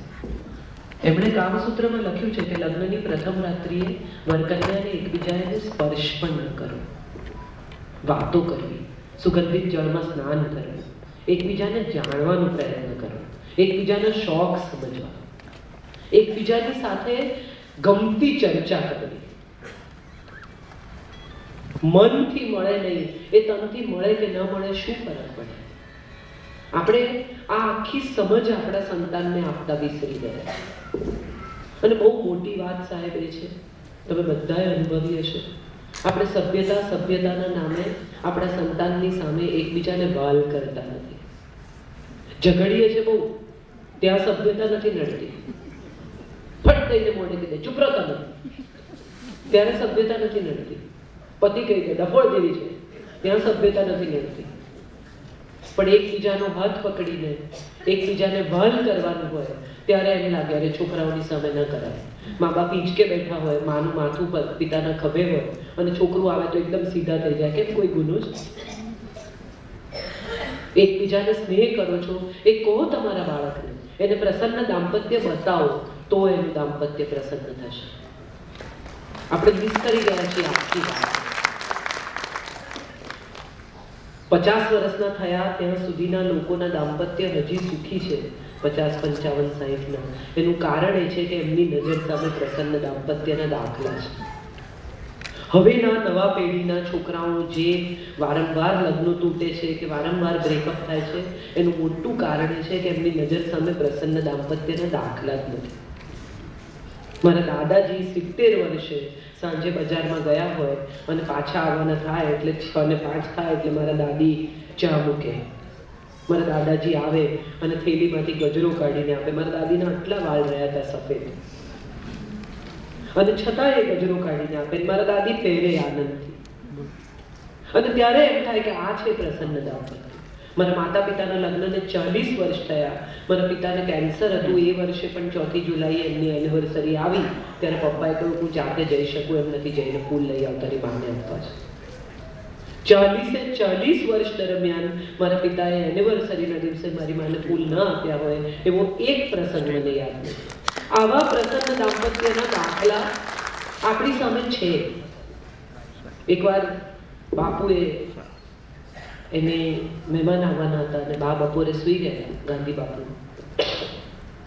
એમણે કામસૂત્રમાં લખ્યું છે કે લગ્નની પ્રથમ રાત્રિએ વરકન્યાને એકબીજાને સ્પર્શ પણ ન કરો, વાતો કરવી, સુગંધિત જળમાં સ્નાન કરવું, એકબીજાને જાણવાનો પ્રયત્ન કરો, એકબીજાના શોખ સમજવા, એકબીજાની સાથે ગમતી ચર્ચા કરવી. મનથી મળે નહીં, એ તનથી મળે કે ન મળે શું ફરક પડે? આપણે આ આખી સમજ આપણા સંતાનને આપતા વિસરી ગયા. અને બહુ મોટી વાત સાહેબ એ છે, તમે બધાએ અનુભવી હશે, આપણે સભ્યતાના નામે આપણા સંતાનની સામે એકબીજાને વાલ કરતા નથી. ઝઘડીએ છે બહુ, ત્યાં સભ્યતા નથી નડતી. ફટ દઈને મોઢે કીધે ચૂપ રહો તમે, ત્યારે સભ્યતા નથી નડતી. પતિ કહી દે ડફોળ જેવી છે, ત્યાં સભ્યતા નથી નડતી. પણ એકબીજાનો હાથ પકડીને એકબીજાને વહન કરવાનું હોય ત્યારે એમ લાગે અરે છોકરાઓની સામે ન કરાય. મા બાપ હિંચકે બેઠા હોય, માનું માથું પિતાના ખભે હોય અને છોકરું આવે તો એકદમ સીધા થઈ જાય, કેમ કોઈ ગુનો છે? એકબીજાને સ્નેહ કરો છો એ કહો તમારા બાળકને, એને પ્રસન્ન દાંપત્ય બતાવો તો એનું દાંપત્ય પ્રસન્ન થશે. આપણે મિસ કરી ગયા છીએ આખી વાત. 50 વર્ષના થયા ત્યાં સુધીના લોકોના દાંપત્ય હજી સુખી છે, 50, 55, 60ના. એનું કારણ એ છે કે એમની નજર સામે પ્રસન્ન દાંપત્યના દાખલા છે. હવેના નવા પેઢીના છોકરાઓ જે વારંવાર લગ્નો તૂટે છે કે વારંવાર બ્રેકઅપ થાય છે, એનું મોટું કારણ એ છે કે એમની નજર સામે પ્રસન્ન દાંપત્યના દાખલા જ નથી. મારા દાદાજી 70 વર્ષે સાંજે બજારમાં ગયા હોય અને પાછા આવવાના થાય એટલે 6 ને 5 થાય એટલે મારા દાદી ચા મૂકે. મારા દાદાજી આવે અને થેલીમાંથી ગજરો કાઢીને આપે. મારા દાદીના આટલા વાળ રહ્યા હતા સફેદ, અને છતાં એ ગજરો કાઢીને આપે. મારા દાદી પહેરે આનંદથી. અને ત્યારે એમ થાય કે આ છે પ્રસન્ન દાંપત્ય. મારા માતા પિતાના લગ્નને 40 વર્ષ થયા. મારા પિતાને કેન્સર હતું એ વર્ષે પણ 4 જુલાઈએ એમની એનિવર્સરી આવી ત્યારે પપ્પાએ કહ્યું હું જાતે જઈ શકું એમ નથી, જઈને ફૂલ લઈ આવ, તારી માને આપવા છે. 40 વર્ષ દરમિયાન મારા પિતાએ એનિવર્સરીના દિવસે મારી માને ફૂલ ન આપ્યા હોય એવો એક પ્રસંગ મને યાદ નથી. આવા પ્રસન્ન દાંપત્યના દાખલા આપણી સામે છે. એકવાર બાપુએ એને મહેમાન આવવાના હતા અને બા બપોરે સૂઈ ગયા, ગાંધી બાપુ.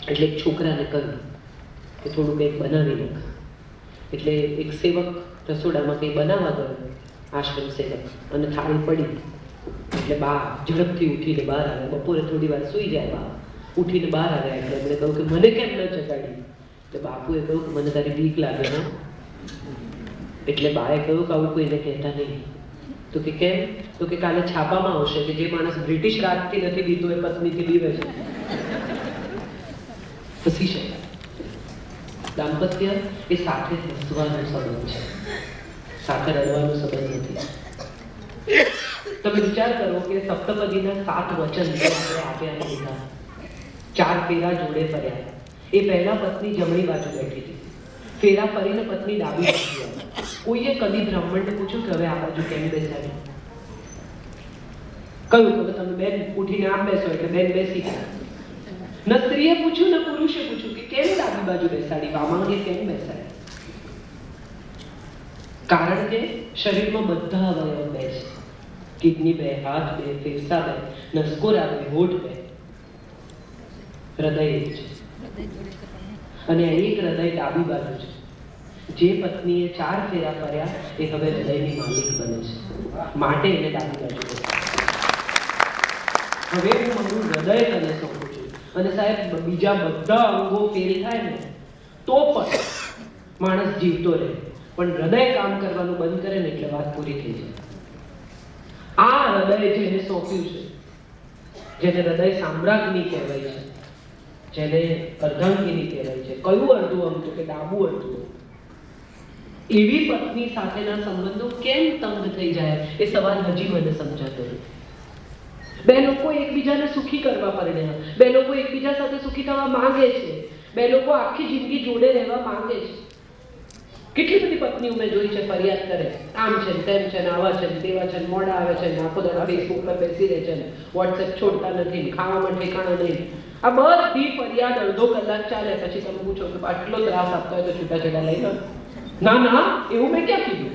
એટલે એક છોકરાને કહ્યું કે થોડું કંઈક બનાવી નાખ. એટલે એક સેવક રસોડામાં કંઈ બનાવવા ગયો, આશ્રમ સેવક, અને થાળી પડી. એટલે બા ઝડપથી ઉઠીને બહાર આવ્યા. બપોરે થોડી વાર સૂઈ જાય બા, ઉઠીને બહાર આવ્યા. એટલે એમણે કહ્યું કે મને કેમ ન ચગાડી? એટલે બાપુએ કહ્યું કે મને તારી બીક લાગે ને. એટલે બાએ કહ્યું કે આવું કોઈને કહેતા નહીં. તો કે કેમ? તો કે કાલે છાપામાં આવશે કે જે માણસ બ્રિટિશ રાજથી નથી બીતો એ પત્નીથી બીવે છે. હસી શકાય. દાંપત્ય એ સાથે હસવાનો સંબંધ છે, સાથે રડવાનો સંબંધ નથી. તમે વિચાર કરો કે સપ્તપદીના 7 વચન આપણે આપ્યા લીધા, 4 ફેરા જોડે ફર્યા. એ પહેલા પત્ની જમણી બાજુ બેઠી હતી, ફેરા ફરીને પત્ની ડાબી બાજુ આવી. કોઈએ કદી બ્રાહ્મણને પૂછ્યું કે હવે આ બાજુ કેમ બેસાડી? કહ્યું કે તમે બેન ઉઠીને આમ બેસો એટલે બેન બેસી ગયા. ન સ્ત્રીએ પૂછ્યું ને પુરુષે પૂછ્યું કે કેમ ડાબી બાજુ બેસાડી, વામાંગે કેમ બેસાડી? કારણ કે શરીરમાં બધા અવયવ બે છે. કિડની બે, હાથ બે, ફેફસા બે, નસકોરા બે, હોઠ બે, હૃદય એક છે. અને એક હૃદય ડાબી બાજુ છે. જે પત્નીએ 4 ફેરા ફર્યા એ હવે હૃદયની માલિક બને છે, માટે એને ડાબી બાજુ બેસાડી. હવે હું મારું હૃદય તને સોંપું છું. અને સાહેબ બીજા બધા અંગો ફેલ થાય ને તો પણ માણસ જીવતો રહે, પણ હૃદય કામ કરવાનું બંધ કરે ને એટલે વાત પૂરી થઈ જાય. આ હૃદય જેને સોંપ્યું છે, જેને હૃદય સામ્રાજ્ઞી કહેવાય છે, જેને અર્ધાંગિની કહેવાય છે. કયું અડધું અંગ? તો કે ડાબું અડધું અંગ. એવી પત્ની સાથેના સંબંધો કેમ તંગ થઈ જાય એ સવાલ હજી મને સમજાતો નથી. બે લોકો એકબીજાને સુખી કરવા પરણ્યા, બે લોકો એકબીજા સાથે સુખી થવા માંગે છે, બે લોકો આખી જિંદગી જોડે રહેવા માંગે છે. કેટલી બધી પત્નીઓ મેં જોઈ છે ફરિયાદ કરે, આમ છે તેમ છે ને આવા છે તેવા છે, મોડા આવે છે, આખો દાડો ફેસબુક પર બેસી રહે છે, વોટ્સએપ છોડતા નથી, ખાવામાં ઠેકાણા નહીં. આ બધી ફરિયાદ અડધો કલાક ચાલે, પછી તમે પૂછો કે આટલો ત્રાસ આપતો હોય તો છૂટાછેડા લઈ લો. ના ના, એવું મેં ક્યાં કીધું?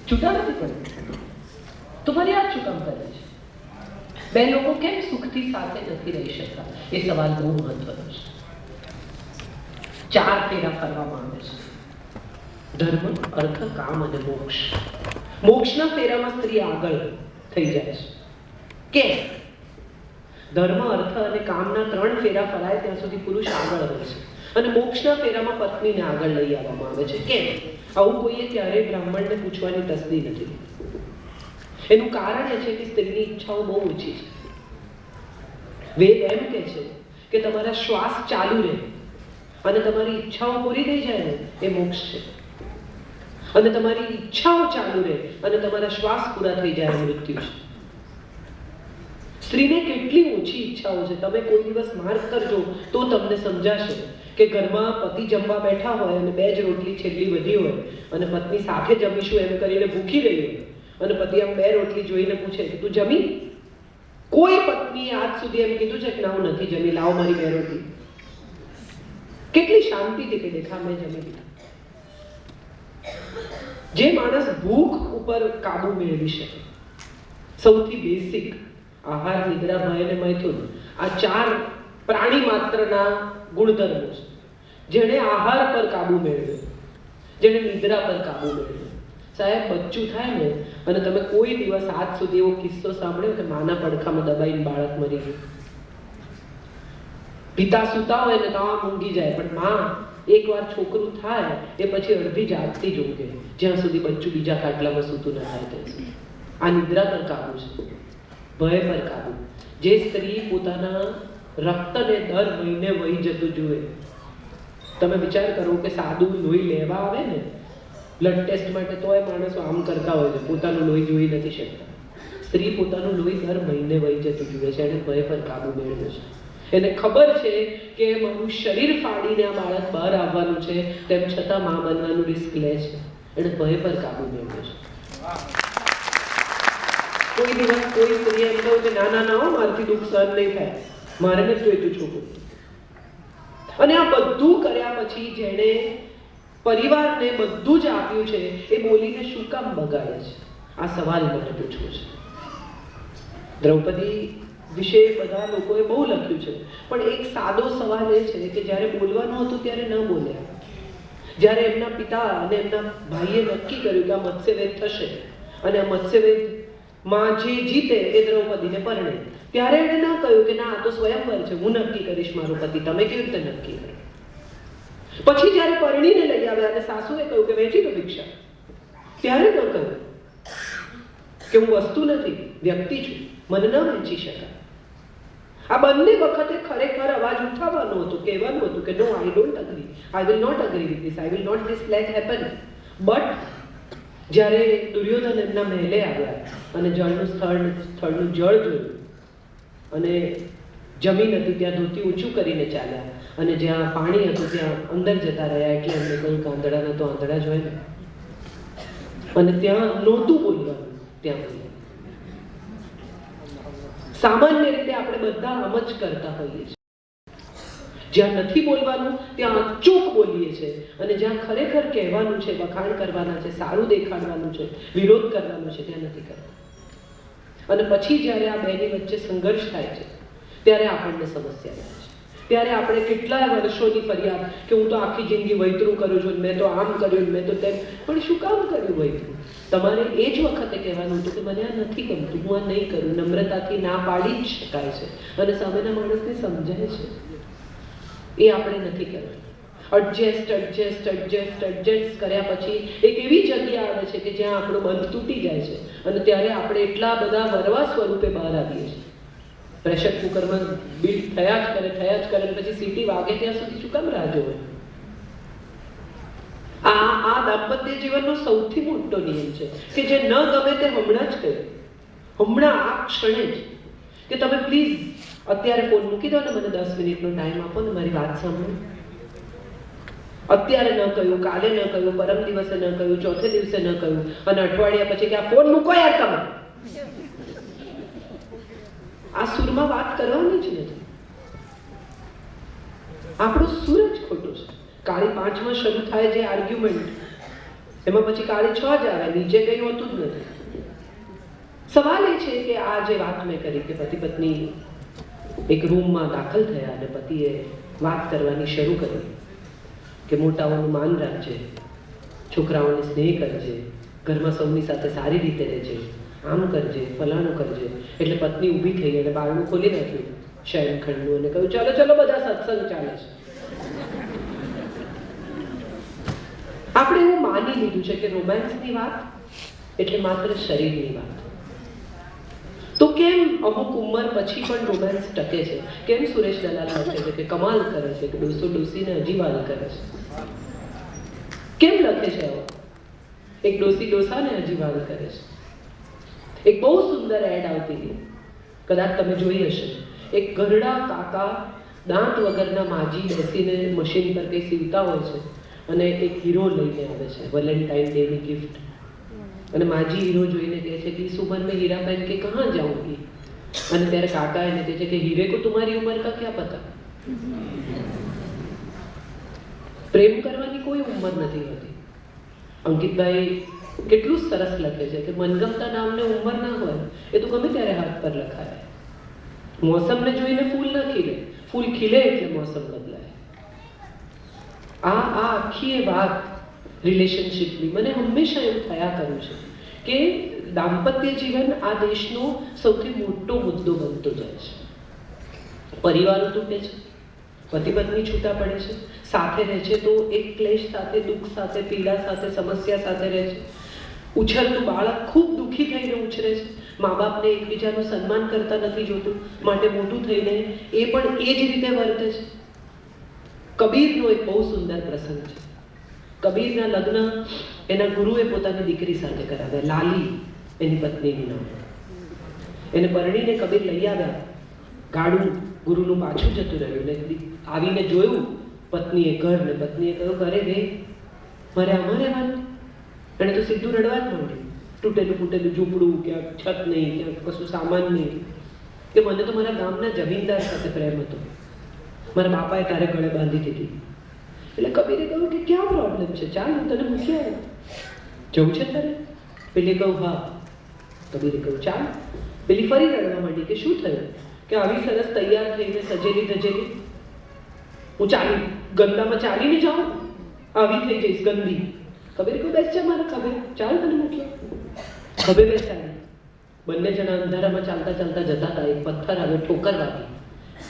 છૂટા નથી પડે તો ફરિયાદ શું કામ કરે છે? બે લોકો કેમ સુખથી સાથે નથી રહી શકતા એ સવાલ બહુ મહત્વનો છે. 4 ફેરા ફરવામાં આવે છે: ધર્મ, અર્થ, કામ અને મોક્ષ. મોક્ષના ફેરામાં સ્ત્રી આગળ થઈ જાય છે. કેમ? ધર્મ, અર્થ અને કામના 3 ફેરા ફરાય ત્યાં સુધી પુરુષ આગળ હોય છે, અને મોક્ષના ફેરામાં પત્નીને આગળ લઈ આવવામાં આવે છે. કેમ? આવું કોઈએ ક્યારેય બ્રાહ્મણને પૂછવાની તસ્દી નથી. એનું કારણ એ છે કે સ્ત્રીની ઈચ્છાઓ બહુ ઓછી છે. વેદ એમ કહે છે કે તમારા શ્વાસ ચાલુ રહે અને તમારી ઈચ્છાઓ પૂરી થઈ જાય ને એ મોક્ષ છે, અને તમારી ઈચ્છાઓ ચાલુ રહે અને તમારા શ્વાસ પૂરા થઈ જાય મૃત્યુ છે. સ્ત્રીને કેટલી ઓછી ઈચ્છાઓ છે તમે કોઈ દિવસ માર્ક કરજો તો તમને સમજાશે કે ઘરમાં પતિ જમવા બેઠા હોય અને 2 જ રોટલી છેલ્લી વધી હોય અને પત્ની સાથે જમીશું એમ કરીને ભૂખી રહી હોય અને પતિ આમ 2 રોટલી જોઈને પૂછે કે તું જમી? કોઈ પત્નીએ આજ સુધી એમ કીધું છે કે ના હું નથી જમી, લાવો મારી 2 રોટલી. કેટલી શાંતિથી કે દેખા મેં જમી લીધા. જે માણસ ભૂખ ઉપર કાબુ મેળવી શકે, સૌથી બેસિક આહાર, નિદ્રા, ભય અને મૈથુન, આ 4 પ્રાણી માત્રના ગુણધર્મો છે. જેણે આહાર પર કાબુ મેળવ્યો, જેણે નિદ્રા પર કાબુ મેળવ્યો, સાહેબ બચ્ચું થાય ને અને તમે કોઈ દિવસ આજ સુધી એવો કિસ્સો સાંભળ્યો કે માના પડખામાં દબાઈને બાળક મરી ગયું? પિતા સૂતા હોય ને તો આમ ઊંઘી જાય, પણ માં એકવાર છોકરું થાય એ પછી અડધી જાગતી જ ઊંઘે જ્યાં સુધી બચ્ચું બીજા ખાટલામાં સૂતું ન થાય ત્યાં સુધી. આ નિદ્રા પર કાબુ છે, ભય પર કાબુ. જે સ્ત્રી પોતાના રક્તને દર મહિને વહી જતું જુએ, તમે વિચાર કરો કે સાદું લોહી લેવા આવે ને બ્લડ ટેસ્ટ માટે તો એ માણસો આમ કરતા હોય છે, પોતાનું લોહી જોઈ નથી શકતા. સ્ત્રી પોતાનું લોહી દર મહિને વહી જતું જુએ છે, એને ભય પર કાબુ મેળવ્યો છે. એને ખબર છે કે મારું શરીર ફાડીને આ બાળક બહાર આવવાનું છે, તેમ છતાં માં બનવાનું રિસ્ક લે છે. એને ભય પર કાબુ મેળવ્યો છે. કોઈ દિવસ કોઈ સ્ત્રી એમ કહ્યું કે ના ના ના મારાથી દુઃખ સહન નહીં થાય, મારે નથી જોઈતું છોકરું. અને આ બધું કર્યા પછી જેણે પરિવારને બધું જ આપ્યું છે એ બોલીને શું કામ બગાડે છે? આ સવાલ મારે પૂછવો છે. દ્રૌપદી વિશે બધા લોકોએ બહુ લખ્યું છે, પણ એક સાદો સવાલ એ છે કે જ્યારે બોલવાનું હતું ત્યારે ન બોલ્યા. જ્યારે એમના પિતા અને એમના ભાઈએ નક્કી કર્યું કે આ મત્સ્યવેદ થશે અને આ મત્સ્યવેદમાં જે જીતે એ દ્રૌપદીને પરણે, ત્યારે એણે ના કહ્યું કે ના આ તો સ્વયંવર છે, હું નક્કી કરીશ મારો પતિ, તમે કેવી રીતે નક્કી કરો? પછી જ્યારે પરણીને લઈ આવ્યા અને સાસુએ કહ્યું કે વહેંચી દો ભિક્ષા, ત્યારે ન કહ્યું કે હું વસ્તુ નથી, વ્યક્તિ છું, મને ન વહેંચી શકાય. આ બંને વખતે ખરેખર અવાજ ઉઠાવવાનો હતો, કહેવાનું હતું કે no I don't agree, I will not agree with this, I will not this let happen. But જ્યારે દુર્યોધન એમના મહેલે આવ્યા અને સ્થળનું જળ જોયું અને જમીન હતી ત્યાં ધોતી ઊંચું કરીને ચાલ્યા અને જ્યાં પાણી હતું ત્યાં અંદર જતા રહ્યા, એટલે એમને કહ્યું કે આંધળાના તો આંધળા જ હોય ને. અને ત્યાં નહોતું બોલવાનું, ત્યાં બોલ્યા. સામાન્ય રીતે આપણે બધા આમ જ કરતા હોઈએ છીએ. જ્યાં નથી બોલવાનું ત્યાં અચૂક બોલીએ છીએ, અને જ્યાં ખરેખર કહેવાનું છે, વખાણ કરવાના છે, સારું દેખાડવાનું છે, વિરોધ કરવાનો છે, ત્યાં નથી કરવાનું. અને પછી જ્યારે આ બેની વચ્ચે સંઘર્ષ થાય છે ત્યારે આપણને સમસ્યા થાય છે. ત્યારે આપણે કેટલાય વર્ષોની ફરિયાદ કે હું તો આખી જિંદગી વૈતરું કરું છું, મેં તો આમ કર્યું, મેં તો તેમ. પણ શું કામ કર્યું વૈતરું? તમારે એ જ વખતે કહેવાનું હતું કે મને આ નથી ગમતું, હું આ નહીં કરું. નમ્રતાથી ના પાડી જ શકાય છે અને સામેના માણસને સમજાય છે. એ આપણે નથી કરવાનું. એડજસ્ટ કર્યા પછી એક એવી જગ્યા આવે છે કે જ્યાં આપણો બંધ તૂટી જાય છે અને ત્યારે આપણે એટલા બધા વરવા સ્વરૂપે બહાર આવીએ છીએ. પ્રેશર કુકરમાં બીટ થયા જ કરે, પછી સીટી વાગે ત્યાં સુધી શું કામ રાહ જોવે? આ દાંપત્ય જીવનનો સૌથી મોટો નિયમ છે કે જે ન ગમે તે હમણાં જ કહે, હમણાં આ ક્ષણે જ, કે તમે પ્લીઝ અત્યારે ફોન મૂકી દો ને, મને 10 મિનિટનો ટાઈમ આપો ને, મારી વાત સાંભળો. અત્યારે ન કહ્યું, કાલે ન કહ્યું, પરમ દિવસે ન કહ્યું, ચોથે દિવસે ન કહ્યું, અને અઠવાડિયા પછી કે આ ફોન મૂકો યાર તમે. આ સુરમાં વાત કરવાની જ નથી. આપણો સુર જ ખોટો છે. કાળી 5માં શરૂ થાય જે આર્ગ્યુમેન્ટ, એમાં પછી કાળી 6 જ આવે, નીચે કઈ હોતું જ નથી. સવાલ એ છે કે આ જે વાત મેં કરી કે પતિ પત્ની એક રૂમમાં દાખલ થયા અને પતિએ વાત કરવાની શરૂ કરી કે મોટાઓનું માન રાખજે, છોકરાઓને સ્નેહ કરજે, ઘરમાં સૌની સાથે સારી રીતે રહેજે, આમ કરજે, ફલાણું કરજે. એટલે પત્ની ઊભી થઈ અને બારણું ખોલી નાખ્યું શયનખંડનું અને કહ્યું, ચલો ચલો બધા સત્સંગ ચાલે છે. આપણે એવું માની લીધું છે કે રોમાન્સની વાત એટલે માત્ર શરીરની વાત. તો કેમ અમુક ઉંમર પછી પણ રોમાન્સ ટકે છે? કેમ સુરેશ દલાલ લખે છે કે કમાલ કરે છે કે ડોસો ડોસીને હજી વાલ કરે છે? કેમ લખે છે આવો? એક ડોસી ડોસાને હજી વાલ કરે છે. એક બહુ સુંદર એડ આવતી હતી, કદાચ તમે જોઈ હશે. એક ઘરડા કાકા દાંત વગરના માજી બેસીને મશીન પર કંઈ સીવતા હોય છે અને એક હીરો લઈને આવે છે વેલેન્ટાઇન ડેની ગિફ્ટ. અને માજી હીરો જોઈને કહે છે કે इस उम्र में हीरा पहन के कहाँ जाऊंगी? અને ત્યારે કાકા એને કહે છે કે हीरे को तुम्हारी उम्र का क्या पता? પ્રેમ કરવાની કોઈ ઉંમર નથી હોતી. અંકિતભાઈ કેટલું સરસ લખે છે કે મનગમતા નામને ઉંમર ના હોય, એ તો ગમે ત્યારે હાથ પર લખાય. મોસમને જોઈને ફૂલ ન ખીલે, ફૂલ ખીલે એટલે મોસમ બદલાય. આ આખી એ વાત રિલેશનશિપની મને હંમેશા એવું થયા કર્યું છે કે દાંપત્ય જીવન આ દેશનો સૌથી મોટો મુદ્દો બનતો જાય છે. પરિવારો તૂટે છે, પતિ પત્ની છૂટા પડે છે, સાથે રહે છે તો એક ક્લેશ સાથે, દુઃખ સાથે, પીડા સાથે, સમસ્યા સાથે રહે છે. ઉછરતું બાળક ખૂબ દુઃખી થઈને ઉછરે છે, મા બાપને એકબીજાનું સન્માન કરતા નથી જોતું, માટે મોટું થઈને એ પણ એ જ રીતે વર્તે છે. કબીરનો એક બહુ સુંદર પ્રસંગ છે. કબીરના લગ્ન એના ગુરુએ પોતાની દીકરી સાથે કરાવ્યા, લાલી એની પત્નીનું નામ. એને પરણીને કબીર લઈ આવ્યા. ગાડું ગુરુનું પાછું જતું રહ્યું ને આવીને જોયું પત્નીએ ઘર, ને પત્નીએ કહ્યું, ઘરે રે, મારે આમાં રહેવાનું. એને તો સીધું રડવા જ માંડ્યું. તૂટેલું ફૂટેલું ઝૂંપડું, ક્યાંક છત નહીં, ક્યાંક કશું સામાન નહીં. કે મને તો મારા ગામના જમીનદાર સાથે પ્રેમ હતો, મારા બાપાએ તારે ગળે બાંધી દીધી. એટલે કબીરે કહ્યું કે ક્યાં પ્રોબ્લેમ છે, ચાલ હું તને મૂકી આવ્યો, જવું છે તારે? પેલી કહું હા. કબીરે કહ્યું ચાલ. પેલી ફરી રડવા માંડી કે શું થયું? કે આવી સરસ તૈયાર થઈને સજેલી ધજેલી હું ગંદામાં ચાલીને જાઉં, આવી થઈ જઈશ ગંદી. કબીર કહ્યું બેસ છે મારા ખભે, ચાલ તને મૂક્યો. ખભે બેસાડી. બંને જણા અંધારામાં ચાલતા ચાલતા જતા હતા. એક પથ્થર આવ્યો, ઠોકર વાગી.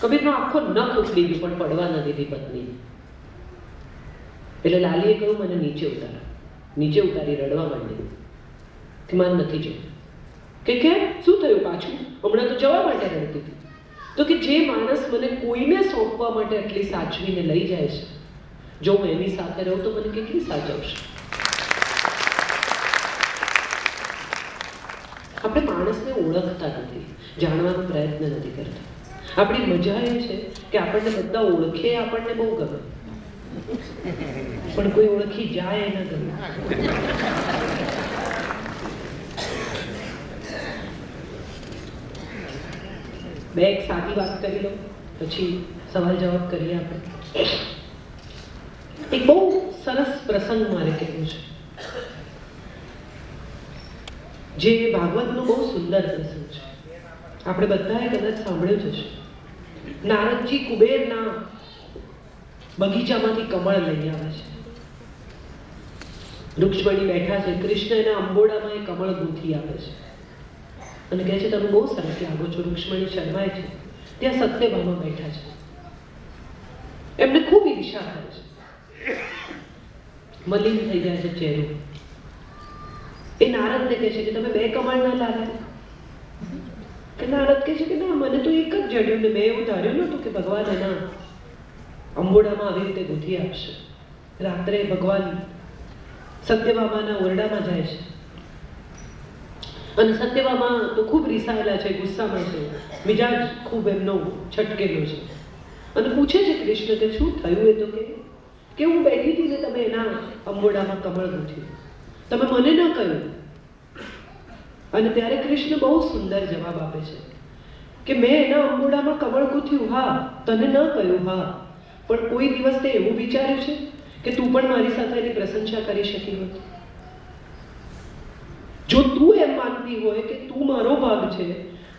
કબીરનો આખો નખ ઉખડી ગયો પણ પડવા ન દીધી પત્ની. એટલે લાલીએ કહ્યું મને નીચે ઉતાર. નીચે ઉતારી રડવા માંડી કે મારે નથી જવું. કે કેમ, શું થયું પાછું? હમણાં તો જવા માટે રડતી હતી. તો કે જે માણસ મને કોઈને સોંપવા માટે આટલી સાચવીને લઈ જાય છે, જો હું એની સાથે રહું તો મને કેટલી સાચવશે? આપણે માણસને ઓળખતા નથી, જાણવાનો પ્રયત્ન નથી કરતા. આપણી મજા એ છે કે આપણને બધા ઓળખે, આપણને બહુ ગમે, પણ કોઈ ઓળખી જાય એના ગમે. બે એક સાદી વાત કરી લો, પછી સવાલ જવાબ કરીએ આપણે. એક બહુ સરસ પ્રસંગ મારે કહેવું છે, જે ભાગવતનો બહુ સુંદર પ્રસંગ છે. આપણે બધાએ કદાચ સાંભળ્યું જ હશે. નારદજી કુબેરના બગીચામાંથી કમળ લઈ આવે છે. રૂક્ષ્મણી બેઠા છે, કૃષ્ણ એના અંબોડામાં એ કમળ ગૂંથી આપે છે અને કહે છે તમે બહુ સરસ લાગો છો. રૂક્ષ્મણી શરમાય છે. ત્યાં સત્યભામા બેઠા છે, એમને ખૂબ ઈર્ષા થાય છે, મલિન થઈ જાય છે ચહેરો. એ નારદને કહે છે કે તમે બે કમળ ના લાવ્યા? કે નારદ કહે છે કે ના, મને તો એક જ જડ્યું ને મેં એવું ધાર્યું નહોતું કે ભગવાન એના અંબોડામાં આવી રીતે ગૂંથી આપશે. રાત્રે ભગવાન સત્યભામાના ઓરડામાં જાય છે અને સત્યભામા તો ખૂબ રીસાયેલા છે, ગુસ્સામાં છે, મિજાજ ખૂબ એમનો છટકેલો છે અને પૂછે છે કૃષ્ણ કે શું થયું? એ તો કે હું બેઠી હતી ને તમે એના અંબોડામાં કમળ ગૂંથ્યું, તમે મને ન કહ્યું. અને ત્યારે કૃષ્ણ બહુ સુંદર જવાબ આપે છે કે મેં એના અંબોડામાં કમળ ગૂંથ્યું, હા, તને ન કહ્યું, હા, પણ કોઈ દિવસ તે એવું વિચાર્યું છે કે તું પણ મારી સાથે એની પ્રશંસા કરી શકી હોત? જો તું એમ માનતી હોય કે તું મારો ભાગ છે,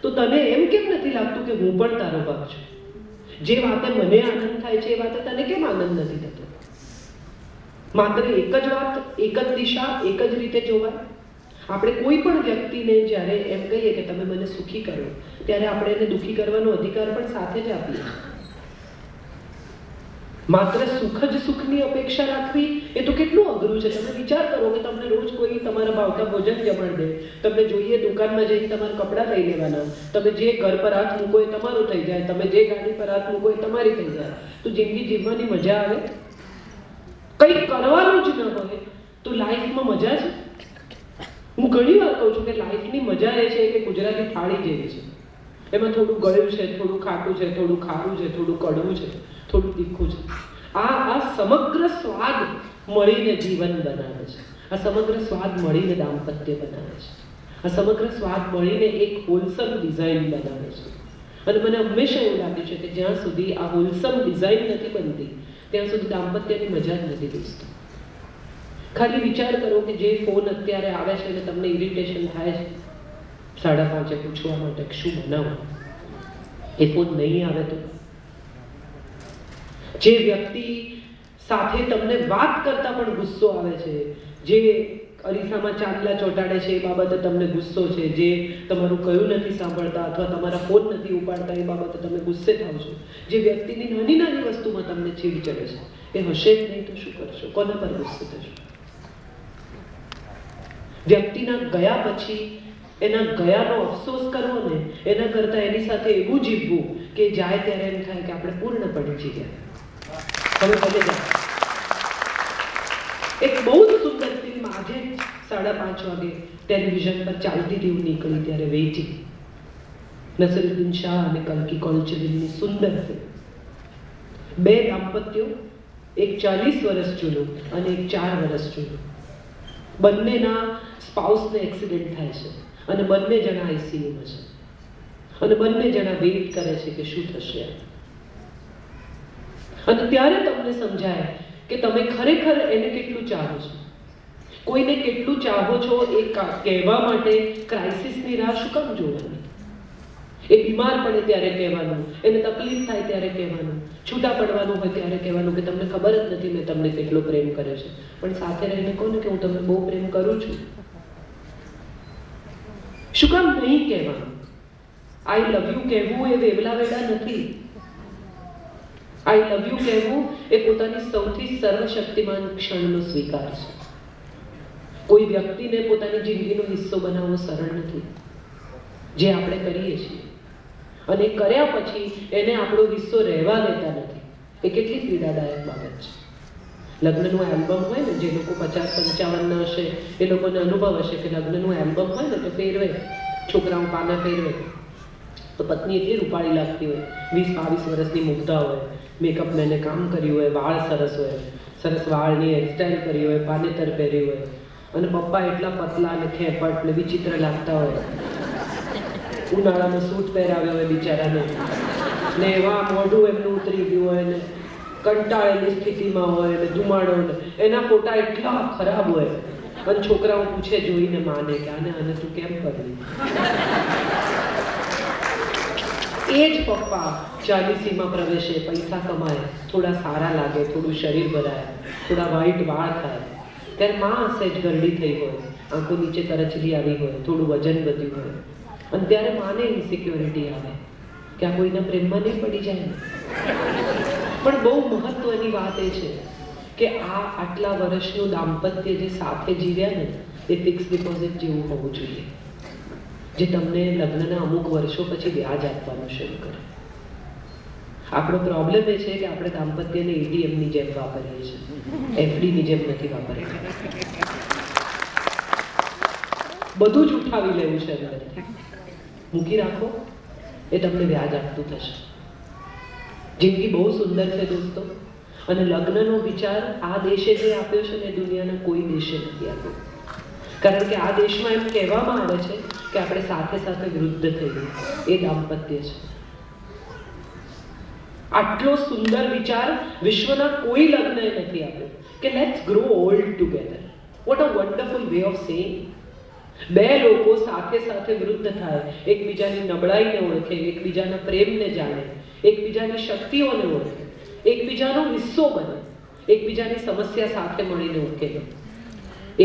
તો તને એમ કેમ નથી લાગતું કે હું પણ તારો ભાગ છું? જે વાતે મને આનંદ થાય છે એ વાતે તને કેમ આનંદ નથી થતો? માત્ર એક જ વાત, એક જ દિશા, એક જ રીતે જોવાય. આપણે કોઈ પણ વ્યક્તિને જ્યારે એમ કહીએ કે તમે મને સુખી કરો, ત્યારે આપણે એને દુઃખી કરવાનો અધિકાર પણ સાથે જ આપીએ. માત્ર સુખ જ સુખની અપેક્ષા રાખવી એ તો કેટલું અઘરું છે. તમે વિચાર કરો કે તમને રોજ કોઈ તમારા ભાવતા ભોજન જમાડ દે, તમને જોઈએ દુકાનમાં જઈને તમારા કપડાં લઈ લેવાના, તમે જે ઘર પર હાથ મૂકો એ તમારું થઈ જાય, તમે જે ગાડી પર હાથ મૂકો એ તમારી થઈ જાય, તો જિંદગી જીવવાની મજા આવે? કંઈક કરવાનું જ ન હોય તો લાઈફમાં મજા છે? હું ઘણી વાર કહું છું કે લાઈફની મજા એ છે કે ગુજરાતી થાળી જેવી છે. એમાં થોડું ગળ્યું છે, થોડું ખાટું છે, થોડું ખારું છે, થોડું કડવું છે, થોડું તીખું છે. આ સમગ્ર સ્વાદ મળીને જીવન બનાવે છે. આ સમગ્ર સ્વાદ મળીને દાંપત્ય બનાવે છે. આ સમગ્ર સ્વાદ મળીને એક હોલસમ ડિઝાઇન બનાવે છે. અને મને હંમેશા એવું લાગે છે કે જ્યાં સુધી આ હોલસમ ડિઝાઇન નથી બનતી, ત્યાં સુધી દાંપત્યની મજા જ નથી દોસ્તો. ખાલી વિચાર કરો કે જે ફોન અત્યારે આવે છે અને તમને ઇરિટેશન થાય છે 5:30 પૂછવા માટે શું બનાવો, એ ફોન નહીં આવે તો? જે વ્યક્તિ સાથે તમને વાત કરતા પણ ગુસ્સો આવે છે, જે અરીસામાં ચાંદલા ચોંટાડે છે એ બાબતે તમને ગુસ્સો છે, જે તમારું કયું નથી સાંભળતા અથવા તમારા ફોન નથી ઉપાડતા એ બાબતે તમે ગુસ્સે થાવ છો, જે વ્યક્તિની નાની નાની વસ્તુમાં તમને ચીડ ચડે છે, એ હશે જ નહીં તો શું કરશો? કોના પર ગુસ્સે થશો? વ્યક્તિના ગયા પછી એના ગયાનો અફસોસ કરવો ને એના કરતાં એની સાથે એવું જીવવું કે જાય ત્યારે એમ થાય કે આપણે પૂર્ણપણે જીવ્યા. હવે ભલે જાય. એક બહુ જ સુંદર ફિલ્મ આજે 5:30 વાગે ટેલિવિઝન પર ચાલતી હતી, હું નીકળી ત્યારે વેઇટિંગ, નસીરુદ્દીન શાહ અને કલ્કી કોલચરની સુંદર ફિલ્મ. બે દાંપત્યો, એક 40 વર્ષ જૂનું અને એક 4 વર્ષ જૂનું, બંનેના સ્પાઉસને એક્સિડન્ટ થાય છે અને બંને જણા આઈસીયુમાં છે અને બંને જણા વેઇટ કરે છે કે શું થશે. અને ત્યારે તમને સમજાય કે તમે ખરેખર એને કેટલું ચાહો છો. કોઈને કેટલું ચાહો છો એ કહેવા માટે ક્રાઇસિસની રાહ શું કામ જોવાની? એ બીમાર પડે ત્યારે કહેવાનું, એને તકલીફ થાય ત્યારે કહેવાનું, છૂટા પડવાનું હોય ત્યારે કહેવાનું કે તમને ખબર જ નથી મેં તમને કેટલો પ્રેમ કર્યો છે. પણ સાથે રહીને કહો ને કે હું તમને બહુ પ્રેમ કરું છું. શું કામ નહીં કહેવાનું? આઈ લવ યુ કહેવું એ વેવલા વેડા નથી. આઈ લવ યુ કહેવું એ પોતાની સૌથી સર્વશક્તિમાન ક્ષણનો સ્વીકાર છે. કોઈ વ્યક્તિને પોતાની જિંદગીનો હિસ્સો બનાવવો સરળ નથી, જે આપણે કરીએ છીએ, અને કર્યા પછી એને આપણો હિસ્સો રહેવા દેતા નથી. એ કેટલી પીડાદાયક બાબત છે. લગ્નનું એલ્બમ હોય ને, જે લોકો 50-55 હશે એ લોકોને અનુભવ હશે કે લગ્નનું એલ્બમ હોય ને તો ફેરવે, છોકરાઓ પાના ફેરવે તો પત્ની એટલી રૂપાળી લાગતી હોય, 20-22 વર્ષની મુગ્ધા હોય, મેકઅપ મેને કામ કર્યું હોય, વાળ સરસ હોય, સરસ વાળની હેરસ્ટાઈલ કરી હોય, પાનેતર પહેરી હોય, અને પપ્પા એટલા પતલા અને ખેપટ ને વિચિત્ર લાગતા હોય, ઉનાળામાં સૂટ પહેરાવ્યો હોય બિચારાને, ને એવા મોઢું એમનું ઉતરી ગયું હોય ને કંટાળેલી સ્થિતિમાં હોય ને ધુમાડો ને એના ફોટા એટલા ખરાબ હોય, અને છોકરાઓ પૂછે જોઈને માને કે આને તું કેમ કરી? એ જ પપ્પા 40માં પ્રવેશે, પૈસા કમાય, થોડા સારા લાગે, થોડું શરીર ભરાય, થોડા વ્હાઈટ વાળ થાય, ત્યારે માં સહેજ ગરડી થઈ હોય, આંખો નીચે કરચલી આવી હોય, થોડું વજન વધ્યું હોય, અને ત્યારે માને ઇન્સિક્યોરિટી આવે કે આ કોઈના પ્રેમમાં નહીં પડી જાય ને. પણ બહુ મહત્વની વાત એ છે કે આ આટલા વર્ષનું દાંપત્ય જે સાથે જીવ્યા ને એ ફિક્સ ડિપોઝિટ જેવું હોવું જોઈએ. જે તમને લગ્નના અમુક વર્ષો પછી વ્યાજ આપવાનું શરૂ કરે. આપણો પ્રોબ્લેમ એ છે કે આપણે દાંપત્યને એટીએમની જેમ વાપરીએ છીએ, એફડીની જેમ નથી વાપરતા. બધું જ ઉઠાવી લેવું છે અંદરથી. મૂકી રાખો, એ તમને વ્યાજ આપતું થશે. જિંદગી બહુ સુંદર છે દોસ્તો, અને લગ્નનો વિચાર આ દેશે જે આપ્યો છે ને એ દુનિયાના કોઈ દેશે નથી આપ્યો. કારણ કે આ દેશમાં એમ કહેવામાં આવે છે કે આપણે સાથે સાથે વૃદ્ધ થઈ ગયું. એ દાંપત્ય છે. આટલો સુંદર વિચાર વિશ્વના કોઈ લગ્નએ નથી આપ્યો કે let's grow old together. What a wonderful way of saying. બે લોકો સાથે સાથે વૃદ્ધ થાય, એકબીજાની નબળાઈને ઓળખે, એકબીજાના પ્રેમને જાણે, એકબીજાની શક્તિઓને ઓળખે, એકબીજાનો હિસ્સો બને, એકબીજાની સમસ્યા સાથે મળીને ઉકેલે,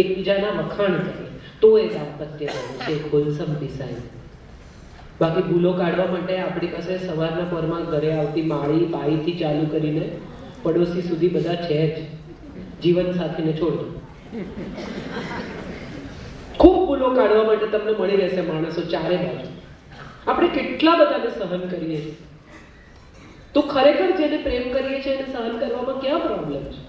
એકબીજાના વખાણ કરે, તો એ દાંપત્ય બને છે એક હોલસમ ડિઝાઇન. બાકી ભૂલો કાઢવા માટે આપણી પાસે સવારના પરમાં ઘરે આવતી માળી બાઈથી ચાલુ કરીને પડોશી સુધી બધા છે જ. જીવન સાથીને છોડો. ખૂબ ભૂલો કાઢવા માટે તમને મળી રહેશે માણસો ચારે બાજુ. આપણે કેટલા બધાને સહન કરીએ છીએ. તો ખરેખર જેને પ્રેમ કરીએ છીએ એને સહન કરવામાં ક્યાં પ્રોબ્લેમ છે?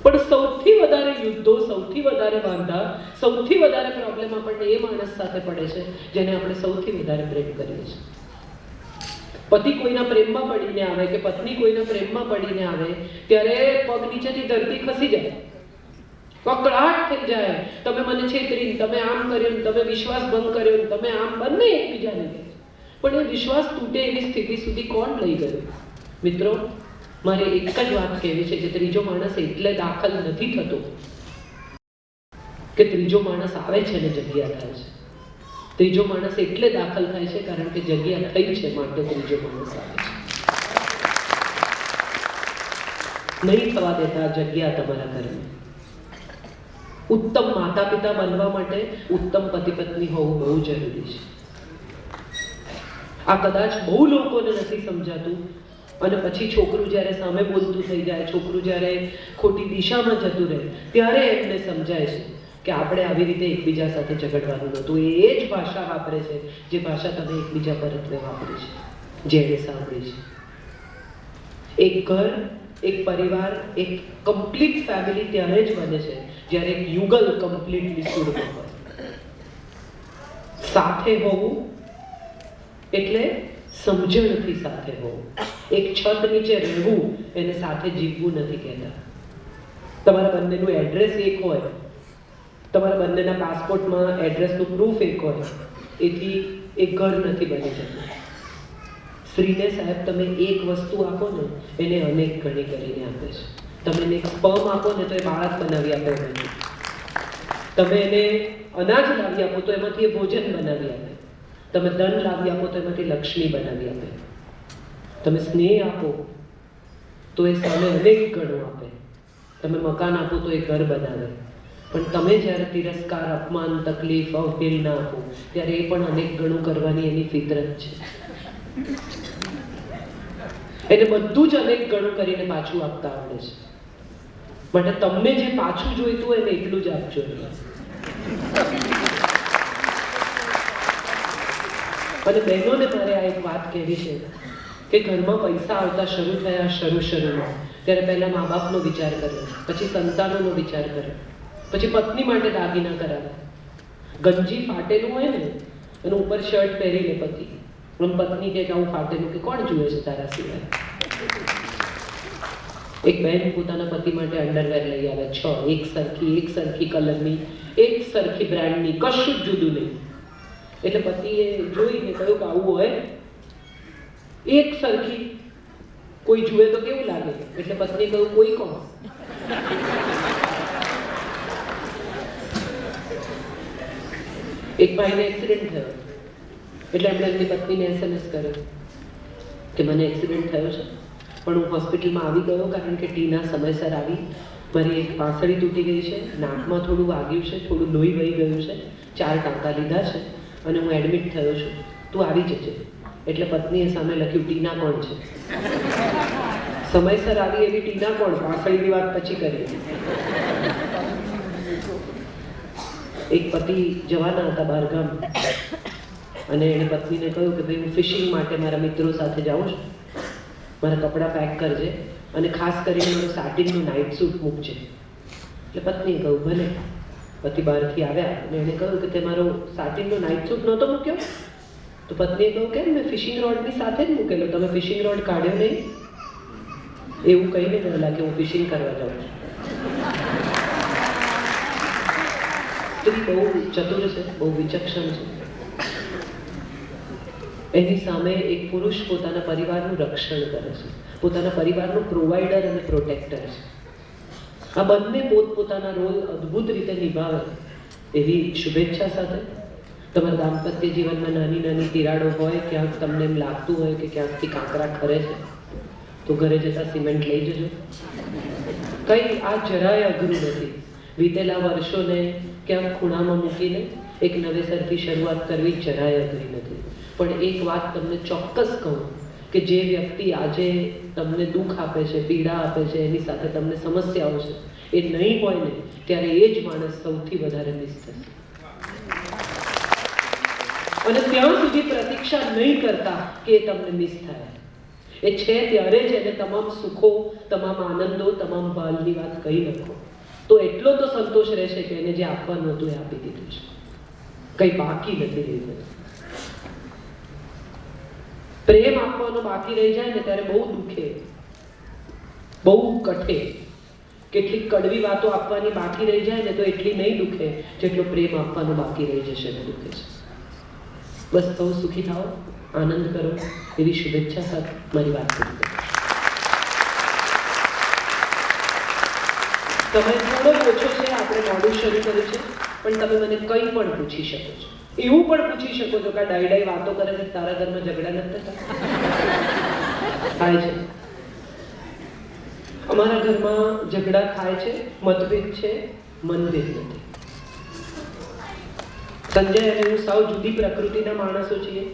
પણ સૌથી વધારે યુદ્ધો, સૌથી વધારે વાંધા, સૌથી વધારે પ્રોબ્લેમ આપણને એ માણસ સાથે પડે છે જેને આપણે સૌથી વધારે પ્રેમ કરીએ છીએ. પતિ કોઈના પ્રેમમાં પડીને આવે કે પત્ની કોઈના પ્રેમમાં પડીને આવે ત્યારે પગ નીચેથી ધરતી ખસી જાય, કકળાટ થઈ જાય. તમે મને છેતરી, તમે આમ કર્યું, તમે વિશ્વાસ ભંગ કર્યો, તમે આમ, બંને એકબીજાને કહે. પણ એ વિશ્વાસ તૂટે એવી સ્થિતિ સુધી કોણ લઈ ગયું? મિત્રો, મારે એક જ વાત કહેવી છે કે ત્રીજો માણસ એટલે દાખલ નથી થતો કે ત્રીજો માણસ આવે છે ને જગ્યા થાય છે. ત્રીજો માણસ એટલે દાખલ થાય છે કારણ કે જગ્યા થઈ છે, માટે ત્રીજો માણસ આવે છે. નહીં થવા દેતા જગ્યા તમારા ઘરમાં. ઉત્તમ માતા પિતા બનવા માટે ઉત્તમ પતિ પત્ની હોવું બહુ જરૂરી છે. આ કદાચ બહુ લોકોને નથી સમજાતું, અને પછી છોકરું જ્યારે સામે બોલતું થઈ જાય, છોકરું જ્યારે ખોટી દિશામાં જતું રહે, ત્યારે એમને સમજાય છે કે આપણે આવી રીતે એકબીજા સાથે ઝઘડવાનું નહોતું. એ જ ભાષા વાપરે છે જે ભાષા તમે એકબીજા પરત્વે વાપરી છે, જેણે સાંભળી છે. એક ઘર, એક પરિવાર, એક કમ્પ્લીટ ફેમિલી ત્યારે જ બને છે જ્યારે એક યુગલ કમ્પ્લીટલી સુરમાં હોય. સાથે હોવું એટલે સમજણથી સાથે હોવું. એક છત નીચે રહેવું એને સાથે જીવવું નથી કહેતા. તમારા બંનેનું એડ્રેસ એક હોય, તમારા બંનેના પાસપોર્ટમાં એડ્રેસનું પ્રૂફ એક હોય, એથી એક ઘર નથી બની જતું. સ્ત્રીને સાહેબ તમે એક વસ્તુ આપો ને એને અનેક ગણી કરીને આપે છે. તમે એને સ્પર્મ આપો ને તો એ બાળક બનાવી આપે એમાંથી. તમે એને અનાજ લાવી આપો તો એમાંથી એ ભોજન બનાવી આપે. તમે ધન લાવી આપો તો એમાંથી લક્ષ્મી બનાવી આપે. તમે સ્નેહ આપો તો એ સામે અનેક ગણું આપે. તમે મકાન આપો તો એ ઘર બનાવે. પણ તમે જ્યારે તિરસ્કાર, અપમાન, તકલીફ, અવહેલના આપો ત્યારે એ પણ અનેક ગણું કરવાની એની ફિતરત છે. એને બધું જ અનેક ગણું કરીને પાછું આપતા આવડે છે. માટે તમને જે પાછું જોઈતું હોય એને એટલું જ આપજો. અને બહેનોને મારે આ એક વાત કહેવી છે કે ઘરમાં પૈસા આવતા શરૂ થયા શરૂમાં ત્યારે પહેલા મા બાપનો વિચાર કર્યો, પછી સંતાનોનો વિચાર કર્યો, પછી પત્ની માટે દાગીના કરાવ્યા. ગંજી ફાટેલું હોય ને એનું ઉપર શર્ટ પહેરી લે પતિ, અને પત્ની કે આવું ફાટેલું કે કોણ જુએ છે તારા સિવાય. એક બહેન પોતાના પતિ માટે અંડરવેર લઈ આવે, 6 એક સરખી કલરની, એક સરખી બ્રાન્ડની, કશું જ જુદું નહીં. એટલે પતિએ જોઈને કહ્યું કે આવું હોય એક સરખી કોઈ જુએ તો કેવું લાગે? એટલે પત્નીએ કહ્યું કોઈ કોણ? એક ભાઈને એક્સિડન્ટ થયો એટલે એમણે એમની પત્નીને SMS કર્યો કે મને એક્સિડન્ટ થયો છે, પણ હું હોસ્પિટલમાં આવી ગયો કારણ કે ટીના સમયસર આવી. મારી એક પાંસળી તૂટી ગઈ છે, નાકમાં થોડું વાગ્યું છે, થોડું લોહી વહી ગયું છે, 4 ટાંકા લીધા છે અને હું એડમિટ થયો છું, તું આવી જજે. એટલે પત્નીએ સામે લખ્યું ટીના કોણ છે? સમયસર આવી એવી ટીના કોણ? પાંસળીની વાત પછી કરી. એક પતિ જવાના હતા બહારગામ અને એણે પત્નીને કહ્યું કે ભાઈ હું ફિશિંગ માટે મારા મિત્રો સાથે જાઉં છું, મારા કપડાં પેક કરજે અને ખાસ કરીને મારું સાટિનનું નાઇટ સૂટ મૂકજે. એટલે પત્નીએ કહ્યું ભલે. પતિ બહારથી આવ્યા અને એણે કહ્યું કે તે મારો સાટિનનો નાઇટ સૂટ નહોતો મૂક્યો? તો પત્નીએ કહ્યું કેમ, મેં ફિશિંગ રોડની સાથે જ મૂકેલો, તમે ફિશિંગ રોડ કાઢ્યો નહીં? એવું કહીને ગયેલા કે હું ફિશિંગ કરવા જાઉં છું. સ્ત્રી બહુ ચતુર છે, બહુ વિચક્ષણ છે. એની સામે એક પુરુષ પોતાના પરિવારનું રક્ષણ કરે છે, પોતાના પરિવારનો પ્રોવાઈડર અને પ્રોટેક્ટર છે. આ બંને પોતપોતાના રોલ અદ્ભુત રીતે નિભાવે એવી શુભેચ્છા સાથે તમારા દાંપત્ય જીવનમાં નાની નાની તિરાડો હોય, ક્યાંક તમને એમ લાગતું હોય કે ક્યાંકથી કાંકરા ખરે છે, તો ઘરે જતા સિમેન્ટ લઈ જજો. કંઈ આ જરાય અઘરું નથી. વીતેલા વર્ષોને ક્યાંક ખૂણામાં મૂકીને એક નવેસરથી શરૂઆત કરવી જરાય અઘરી નથી. પણ એક વાત તમને ચોક્કસ કહું કે જે વ્યક્તિ આજે તમને દુઃખ આપે છે, પીડા આપે છે, એની સાથે તમને સમસ્યાઓ છે, એ નહીં હોય ને ત્યારે એ જ માણસ સૌથી વધારે મિસ થશે. અને ત્યાં સુધી પ્રતીક્ષા નહીં કરતા કે એ તમને મિસ થાય. એ છે ત્યારે જ એને તમામ સુખો, તમામ આનંદો, તમામ ભાલની વાત કહી નાખો, તો એટલો તો સંતોષ રહેશે કે એને જે આપવાનું હતું એ આપી દીધું છે, કંઈ બાકી નથી રહ્યું. પ્રેમ આપવાનો બાકી રહી જાય ને ત્યારે બહુ દુખે, બહુ કઠે. કેટલીક કડવી વાતો આપવાની બાકી રહી જાય ને તો એટલી નહીં દુખે જેટલો પ્રેમ આપવાનો બાકી રહી જશે ને દુખે છે. બસ સૌ સુખી થાઓ, આનંદ કરો એવી શુભેચ્છા સાથે મારી વાત કરી. સમય થોડો ઓછો છે, આપણે મોડું શરૂ કર્યું છે, પણ તમે મને કંઈ પણ પૂછી શકો છો. એવું પણ પૂછી શકો છો કે ડાઈ વાતો કરે છે, તારા ઘરમાં ઝઘડા નથી થતા? થાય છે. અમારા ઘરમાં ઝઘડા થાય છે, મતભેદ છે, મનભેદ નથી. સંજય અને હું સાવ જુદી પ્રકૃતિના માણસો છીએ.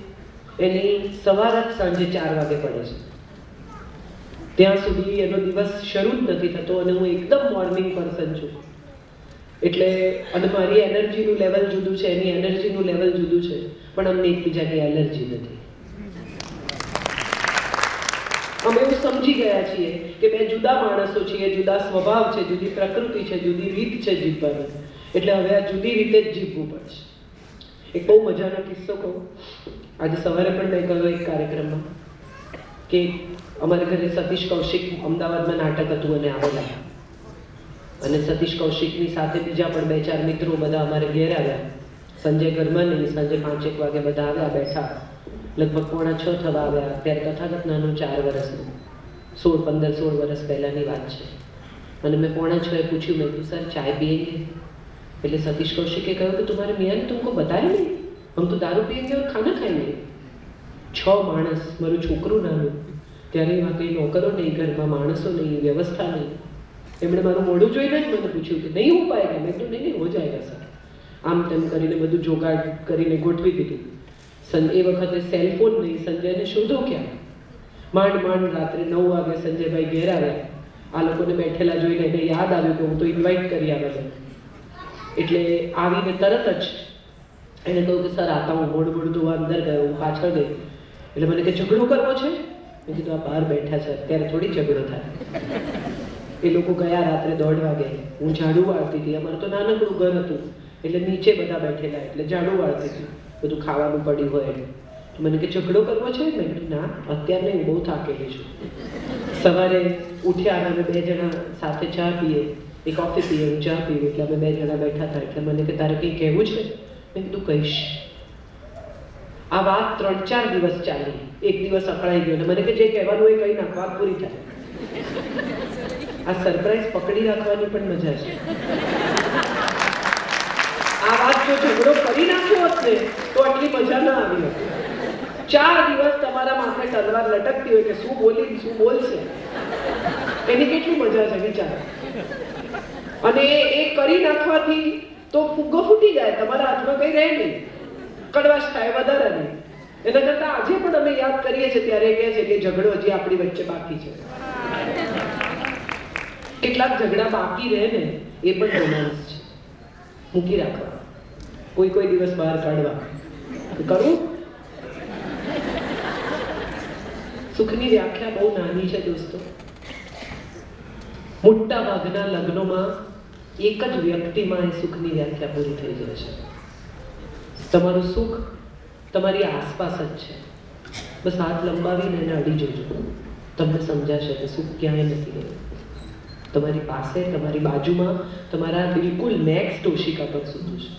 એની સવાર જ સાંજે 4 વાગે પડે છે, ત્યાં સુધી એનો દિવસ શરૂ જ નથી થતો અને હું એકદમ મોર્નિંગ પર્સન છું. એટલે અને મારી એનર્જીનું લેવલ જુદું છે, એની એનર્જીનું લેવલ જુદું છે, પણ અમને એકબીજાની એલર્જી નથી. અમે એવું સમજી ગયા છીએ કે બે જુદા માણસો છીએ, જુદા સ્વભાવ છે, જુદી પ્રકૃતિ છે, જુદી રીત છે જીવવાની. એટલે હવે આ જુદી રીતે જ જીવવું પડશે. એક બહુ મજાનો કિસ્સો કહું. આજે સવારે પણ મેં કહ્યું એક કાર્યક્રમમાં કે અમારે ઘરે સતીશ કૌશિક અમદાવાદમાં નાટક હતું અને આવેલા, અને સતીશ કૌશિકની સાથે બીજા પણ 2-4 મિત્રો બધા અમારે ઘેર આવ્યા. સંજય ઘરમાં નહીં, સાંજે 5-1 વાગે બધા આવ્યા, બેઠા. લગભગ 5:45 થવા આવ્યા. ત્યારે તથાગત નાનું 4 વર્ષનું, 15-16 વર્ષ પહેલાંની વાત છે. અને મેં 5:45 પૂછ્યું, મેં કીધું સર ચાય पिएंगे? એટલે સતીશ કૌશિકે કહ્યું કે तुम्हारे मियाँ ने तुमको बताया नहीं, हम तो दारू पिएंगे और खाना खाएंगे. 6 માણસ, મારું છોકરું નાનું, ત્યારે એમાં કંઈ નોકરો નહીં, ઘરમાં માણસો નહીં, વ્યવસ્થા નહીં. એમણે મારું મોઢું જોઈને જ મને પૂછ્યું કે નહીં હો પાએગા? મેં કીધું નહીં હો જાયગા સર. આમ તેમ કરીને બધું જોગાડ કરીને ગોઠવી દીધું. એ વખતે સેલફોન નહીં, સંજયને શોધો ક્યાં? માંડ રાત્રે 9 વાગે સંજયભાઈ ઘેર આવ્યા. આ લોકોને બેઠેલા જોઈને એને યાદ આવ્યું કે હું તો ઇન્વાઇટ કરી આવેલો. એટલે આવીને તરત જ એને કહ્યું કે સર આતા હું મોડું ધોવા અંદર ગયો, હું પાછળ ગઈ. એટલે મને કે ઝઘડો કરવો છે? મેં કીધું આ બહાર બેઠા છે, અત્યારે થોડી ઝઘડો થાય. એ લોકો ગયા રાત્રે 1:30 વાગે. હું ઝાડુ વાળતી હતી, અમારું તો નાનકડું ઘર હતું એટલે નીચે બધા બેઠેલા, એટલે ઝાડુ વાળતી હતી, બધું ખાવાનું પડ્યું હોય એટલે. મને કે ઝઘડો કરવો છે? મેં કીધું ના અત્યારે નહીં, હું બહુ થાકેલી છું. સવારે ઉઠ્યા અને અમે 2 જણા સાથે ચા પીએ, એ કોફી પીએ, હું ચા પીએ, એટલે અમે 2 જણા બેઠા હતા. એટલે મને કે તારે કંઈ કહેવું છે? મેં કીધું કહીશ. આ વાત 3-4 દિવસ ચાલી. એક દિવસ અકળાઈ ગયો અને મને કે જે કહેવાનું એ કહી નાખ, વાત પૂરી થાય. આ સરપ્રાઈઝ પકડી રાખવાની પણ મજા છે. આ વાત જો ઝઘડો કરી નાખ્યો હોત ને તો આટલી મજા ના આવી હોત. 4 દિવસ તમારા માથે તલવાર લટકતી હોય કે શું બોલી, શું બોલશે, એની કેટલી મજા છે વિચાર. અને એ કરી નાખવાથી તો ફુગ્ગો ફૂટી જાય, તમારા હાથમાં કંઈ રહે નહીં, કડવાશ થાય વધારે નહીં. એના કરતાં આજે પણ અમે યાદ કરીએ છીએ ત્યારે કહે છે કે ઝઘડો હજી આપણી વચ્ચે બાકી છે. કેટલાક ઝઘડા બાકી રહે ને એ પણ રોમાન્સ છે, મૂકી રાખવા. કોઈ દિવસ બહાર કાઢવા કરું. સુખની વ્યાખ્યા બહુ નાની છે દોસ્તો. મોટા ભાગના લગ્નોમાં એક જ વ્યક્તિમાં એ સુખની વ્યાખ્યા પૂરી થઈ જાય છે. તમારું સુખ તમારી આસપાસ જ છે. બસ હાથ લંબાવીને એને અડી જોજો, તમને સમજાશે કે સુખ ક્યાંય નથી ગયું. તમારી પાસે, તમારી બાજુમાં, તમારા બિલકુલ નેક્સ્ટ ઓશિકા પર સૂતું છે.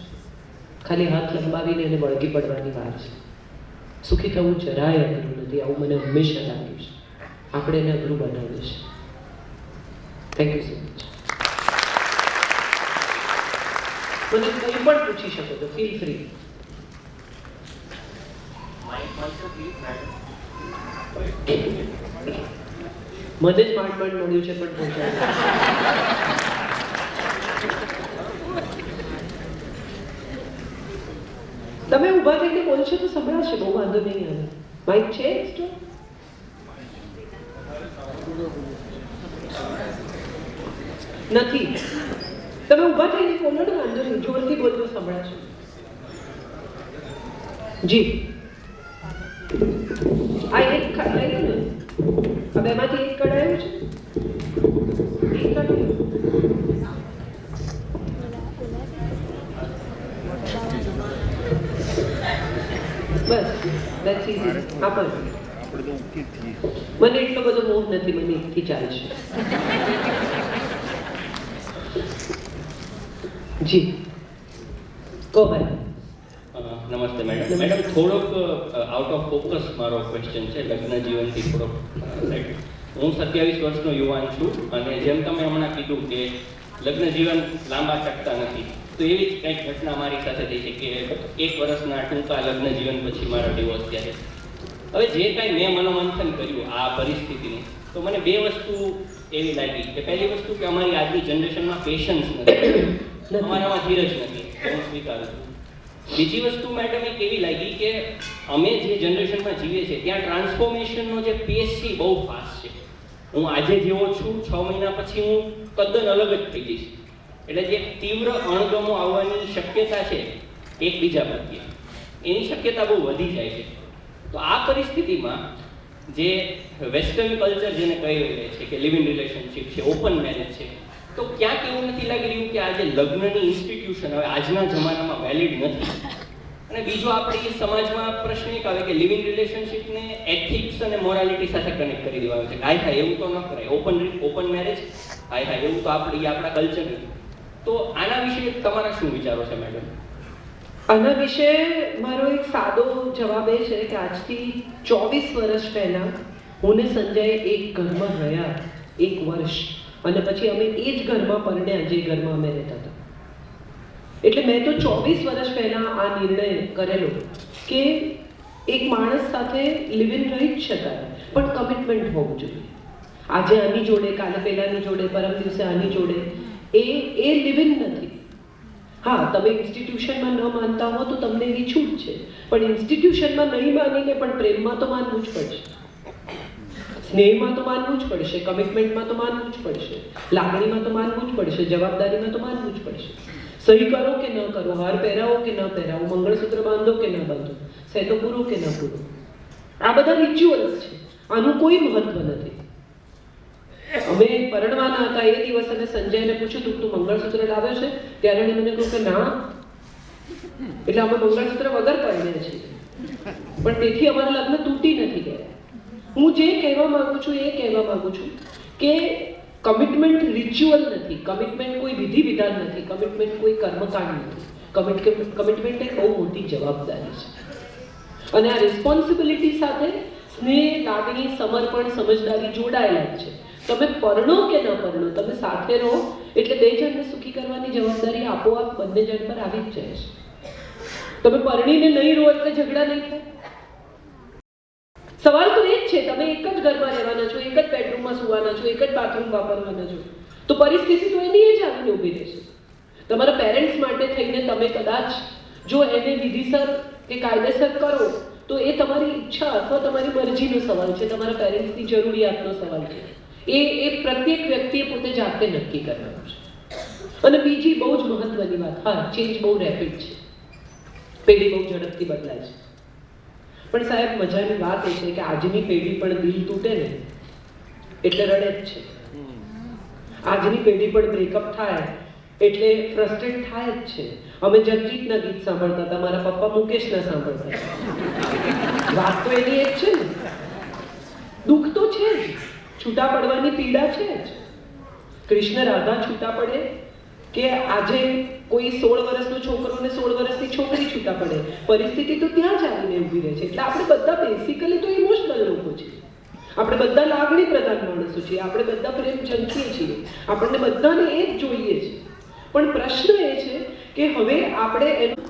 ખાલી હાથ લંબાવીને એને વળગી પડવાની વાર છે. સુખી થવું જરાય અઘરું નથી, આવું મને હંમેશા લાગ્યું છે. આપણે એને અઘરું બનાવ્યું છે. Thank you so much. મને કંઈ પણ પૂછી શકો છો, ફીલ ફ્રી. મને જ માંડ મળ્યું છે પણ પહોંચાડ્યું. તમે ઊભા થઈને બોલશો તો સંભળાશે, બહુ વાંધો નહીં આવે. માઇક છે એક્સ્ટ્રા? નથી. તમે ઊભા થઈને બોલો ને, વાંધો નહીં, જોરથી બોલતો સંભળાશે. જી આ એક ખાઈ ને, આ બેમાંથી એક કઢાયું છે, એક કાઢ્યું. બસ ધેટ્સ ઈઝી. આ પણ મને એટલો બધો મોહ નથી, મને એકથી ચાલશે. જી કહો ભાઈ. નમસ્તે મેડમ. મેડમ થોડોક આઉટ ઓફ ફોકસ મારો ક્વેશ્ચન છે, લગ્ન જીવનથી થોડોક સાઈડ. હું 27 વર્ષનો યુવાન છું અને જેમ તમે હમણાં કીધું કે લગ્ન જીવન લાંબા ટકતા નથી, તો એવી જ કંઈક ઘટના મારી સાથે થઈ છે કે 1 વર્ષના ટૂંકા લગ્ન જીવન પછી મારા ડિવોર્સ થયા છે. હવે જે કાંઈ મેં મનોમંથન કર્યું આ પરિસ્થિતિનું, તો મને 2 વસ્તુ એવી લાગી કે પહેલી વસ્તુ કે અમારી આજની જનરેશનમાં પેશન્સ નથી, અમારામાં ધીરજ નથી, હું સ્વીકારું છું. બીજી વસ્તુ મેડમ એક એવી લાગી કે અમે જે જનરેશનમાં જીવીએ છીએ ત્યાં ટ્રાન્સફોર્મેશનનો જે પેસ છે બહુ ફાસ્ટ છે. હું આજે જેવો છું 6 મહિના પછી હું તદ્દન અલગ જ થઈ જઈશ. એટલે જે તીવ્ર અણગમો આવવાની શક્યતા છે એકબીજા પ્રત્યે, એની શક્યતા બહુ વધી જાય છે. તો આ પરિસ્થિતિમાં જે વેસ્ટર્ન કલ્ચર જેને કહી રહ્યા છે કે લિવ ઇન રિલેશનશિપ છે, ઓપન મેરેજ છે, તો ક્યાંક એવું નથી લાગી રહ્યું કે આજે લગ્નની ઇન્સ્ટિટ્યુશન હવે આજના જમાનામાં વેલિડ નથી. અને બીજો આપણી સમાજમાં પ્રશ્ન એક આવે કે લિવ ઇન રિલેશનશિપને એથિક્સ અને મોરાલિટી સાથે કનેક્ટ કરી દેવાનું છે. હાય હાય એવું તો ન કરાય, ઓપન મેરેજ, હાય હાય એવું તો આપણા કલ્ચર નથી. તો આના વિશે તમારા શું વિચારો છે મેડમ? આના વિશે મારો એક સાદો જવાબ એ છે કે આજથી 24 વર્ષ પહેલા હું ને સંજય એક ઘરમાં રહ્યા, 1 વર્ષ, અને પછી અમે એ જ ઘરમાં પરણ્યા જે ઘરમાં અમે રહેતા હતા. એટલે મેં તો 24 વર્ષ પહેલા આ નિર્ણય કરેલો કે એક માણસ સાથે લિવ ઇન રહી જ શકાય, પણ કમિટમેન્ટ હોવું જોઈએ. આજે આની જોડે, કાલે પેલાની જોડે, પરમ દિવસે આની જોડે, એ લિવ ઇન નથી. હા, તમે ઇન્સ્ટિટ્યુશનમાં ન માનતા હો તો તમને એની છૂટ છે, પણ ઇન્સ્ટિટ્યુશનમાં નહીં માનીને પણ પ્રેમમાં તો માનવું જ પડશે, સ્નેહમાં તો માનવું જ પડશે, કમિટમેન્ટમાં તો માનવું જ પડશે, લાગણીમાં તો માનવું જ પડશે, જવાબદારીમાં તો માનવું જ પડશે. સહી કરો કે ન કરો, હાર પહેરાવો કે ન પહેરાવો, મંગળસૂત્ર બાંધો કે ન બાંધો, સેતો પૂરો કે ન પૂરો, આ બધા રિચ્યુઅલ્સ છે. આનું કોઈ મહત્વ નથી. અમે પરણવાના હતા એ દિવસ અને સંજયને પૂછ્યું તું મંગળસૂત્ર લાવ્યો છે? ત્યારે એને મને કહ્યું કે ના, એટલે અમે મંગળસૂત્ર વગર પરણ્યા છીએ, પણ તેથી અમારા લગ્ન તૂટી નથી ગયા. હું જે કહેવા માંગુ છું એ કહેવા માંગુ છું કે કમિટમેન્ટ રિચ્યુઅલ નથી, કમિટમેન્ટ કોઈ વિધિ વિધાન નથી, કમિટમેન્ટ કોઈ કર્મકાંડ નથી. કમિટમેન્ટ એક બહુ મોટી જવાબદારી છે અને આ રિસ્પોન્સિબિલિટી સાથે સ્નેહ, લાગણી, સમર્પણ, સમજદારી જોડાયેલા જ છે. તમે પરણો કે ન પરણો, તમે સાથે રહો એટલે 2 જણને સુખી કરવાની જવાબદારી આપોઆપ બંને જણ પર આવી જ જાય છે. તમે પરણીને નહીં રહો એટલે ઝઘડા નહીં થાય. સવાલ તો એ જ છે, તમે એક જ ઘરમાં રહેવાના છો, એક જ બેડરૂમમાં સુવાના છો, એક જ બાથરૂમ વાપરવાના છો, તો પરિસ્થિતિ તો એની જ આવીને ઊભી રહેશે. તમારા પેરેન્ટ્સ માટે થઈને તમે કદાચ જો એને વિધિસર કે કાયદેસર કરો તો એ તમારી ઈચ્છા અથવા તમારી મરજીનો સવાલ છે, તમારા પેરેન્ટ્સની જરૂરિયાતનો સવાલ છે. એ પ્રત્યેક વ્યક્તિએ પોતે જાતે નક્કી કરવાનું છે. અને બીજી બહુ જ મહત્વની વાત, હા, ચેન્જ બહુ રેપિડ છે. પેઢી બહુ ઝડપથી બદલાય છે. પણ સાહેબ મજાની વાત એ છે કે આજની પેઢી પણ દિલ તૂટે ને એટલે રડે જ છે. આજની પેઢી પણ બ્રેકઅપ થાય એટલે ફ્રસ્ટ્રેટ થાય જ છે. અમે જગજીતના ગીત સાંભળતા હતા, મારા પપ્પા મુકેશના સાંભળતા હતા. વાત તો એની એક છે ને. દુઃખ તો છે જ, છૂટા પડવાની પીડા છે જ. કૃષ્ણ રાધા છૂટા પડે કે આજે કોઈ 16 વર્ષનો છોકરો ને 16 વર્ષની છોકરી છૂટા પડે, પરિસ્થિતિ તો ત્યાં જ આવીને ઊભી રહે છે. એટલે આપણે બધા બેસિકલી તો ઇમોશનલ લોકો છીએ. આપણે બધા લાગણી પ્રધાન માણસો છીએ. આપણે બધા પ્રેમ જંખીએ છીએ. આપણને બધાને એ જ જોઈએ છે. પણ પ્રશ્ન એ છે કે હવે આપણે એનું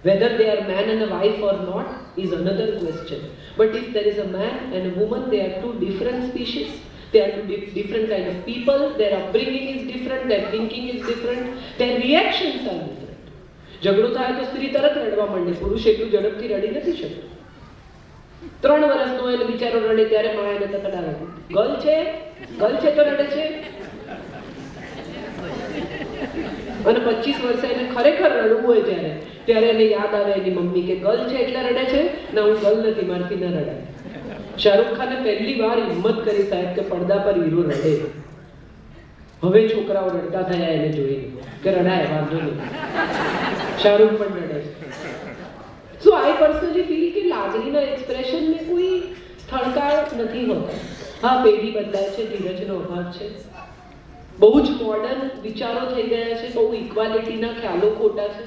whether they are man and a wife or not is another question. But if there is a man and a woman, they are two different species. They are two different kind of people. Their upbringing is different. Their thinking is different. Their reactions are different. ઝઘડો થાય તો સ્ત્રી તરત રડવા માંડે, પુરુષ એટલું ઝડપથી રડી નથી શકતો. 3 વર્ષનો એને બિચારો રડે ત્યારે માં એને તકડાવે, ગર્લ છે તો રડે છે. અને 25 વર્ષે એને ખરેખર રડવું હોય ત્યારે એને યાદ આવે એની મમ્મી કે ગર્લ છે એટલે રડે છે, ના હું ગર્લ નથી, મારથી ન રડાય. શાહરુખ ખાને પહેલી વાર હિંમત કરી સાહેબ કે પડદા પર હીરો રડે. હવે છોકરાઓ રડતા થયા એને જોઈને કે રડાય, વાંધો નહીં, શાહરુખ પણ રડે. સો આઈ પર્સનલી ફીલ કે લાગણીના એક્સપ્રેશનને કોઈ સ્થળકાળ નથી હોતા. હા, પેઢી બદલાય છે, ધીરજનો અભાવ છે, બહુ જ મોડર્ન વિચારો થઈ ગયા છે, બહુ ઇક્વાલિટીના ખ્યાલો ખોટા છે.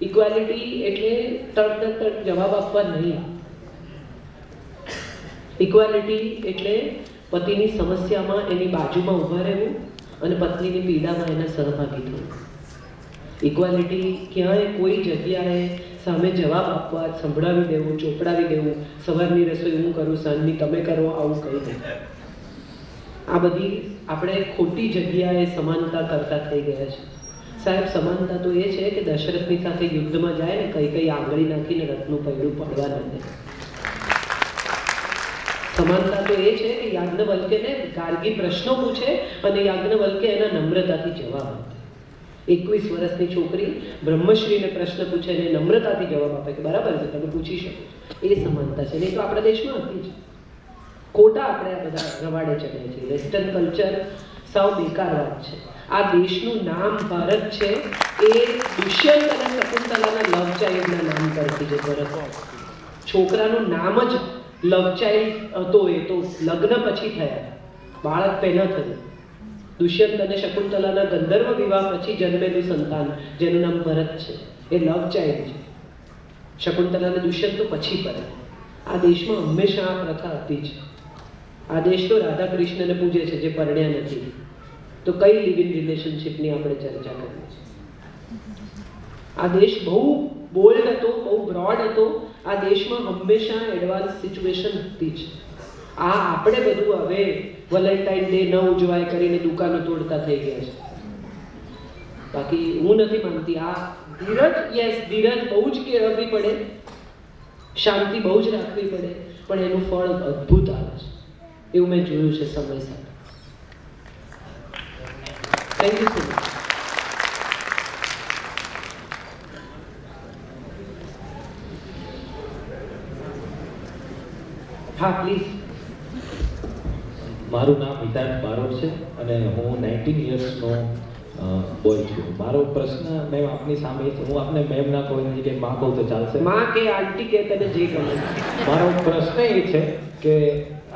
ઇક્વાલિટી એટલે તરત જવાબ આપવા નહીં. ઇક્વાલિટી એટલે પતિની સમસ્યામાં એની બાજુમાં ઊભા રહેવું અને પત્નીની પીડામાં એના સહભાગી થવું. ઇક્વાલિટી ક્યાંય કોઈ જગ્યાએ સામે જવાબ આપવા, સંભળાવી દેવું, ચોપડાવી દેવું, સવારની રસોઈ હું કરું, સાંજની તમે કરો, આવું કહી દે. આ બધી આપણે ખોટી જગ્યાએ સમાનતા કરતા થઈ ગયા છે. સાહેબ, સમાનતા તો એ છે કે દશરથની સાથે યુદ્ધમાં જાય ને કઈ આંગળી નાખીને રથનું પૈડું પડવા ન દે. સમાનતા તો એ છે કે યાજ્ઞવલ્ક્યને ગાર્ગી પ્રશ્નો પૂછે અને યાજ્ઞવલ્ક્ય એના નમ્રતાથી જવાબ આપે. 21 વર્ષની છોકરી બ્રહ્મશ્રીને પ્રશ્ન પૂછે અને નમ્રતાથી જવાબ આપે કે બરાબર છે, તમે પૂછી શકો. એ સમાનતા છે. નહીં તો આપણા દેશમાં હતી જ. ખોટા આપણે આ બધા રવાડે ચડ્યા છીએ. વેસ્ટર્ન કલ્ચર સાવ બેકાર વાત છે. આ દેશનું નામ ભારત છે એ દુષ્યંત અને શકુંતલાના લવ ચાઇલ્ડના નામ પરથી જે ભરત, છોકરાનું નામ જ લવ ચાઇલ્ડ હતો. એ તો લગ્ન પછી થયા, બાળક પહેલા થયું. દુષ્યંત અને શકુંતલાના ગંધર્વ વિવાહ પછી જન્મેલું સંતાન જેનું નામ ભરત છે એ લવ ચાઇલ્ડ છે. શકુંતલાને દુષ્યંત તો પછી પડે. આ દેશમાં હંમેશા આ પ્રથા હતી જ. આ દેશ તો રાધા કૃષ્ણને પૂજે છે જે પરણ્યા નથી. તો કઈ લિવ ઇન રિલેશનશિપની આપણે ચર્ચા કરીએ છીએ? આ દેશ બહુ બોલ્ડ હતો, બહુ બ્રોડ હતો. આ દેશમાં હંમેશા એડવાન્સ સિચ્યુએશન હતી જ. આ આપણે બધું હવે વેલેન્ટાઇન ડે ન ઉજવાય કરીને દુકાનો તોડતા થઈ ગયા છે. બાકી હું નથી માનતી. આ ધીરજ, યસ, ધીરજ બહુ જ કેળવવી પડે, શાંતિ બહુ જ રાખવી પડે, પણ એનું ફળ અદ્ભુત આવે છે. એવું મેં જોયું છે સમય સાથે. Thank you so much. હા, પ્લીઝ. મારું નામ હિતાર્થ બારોટ છે અને હું 19 યર્સનો બોય છું. મારો પ્રશ્ન મેમ આપની સામે છે. હું આપને મેમ ના કહું કે માં કહું તો ચાલશે? માં કે આંટી કે તને જે ગમે. મારો પ્રશ્ન એ છે કે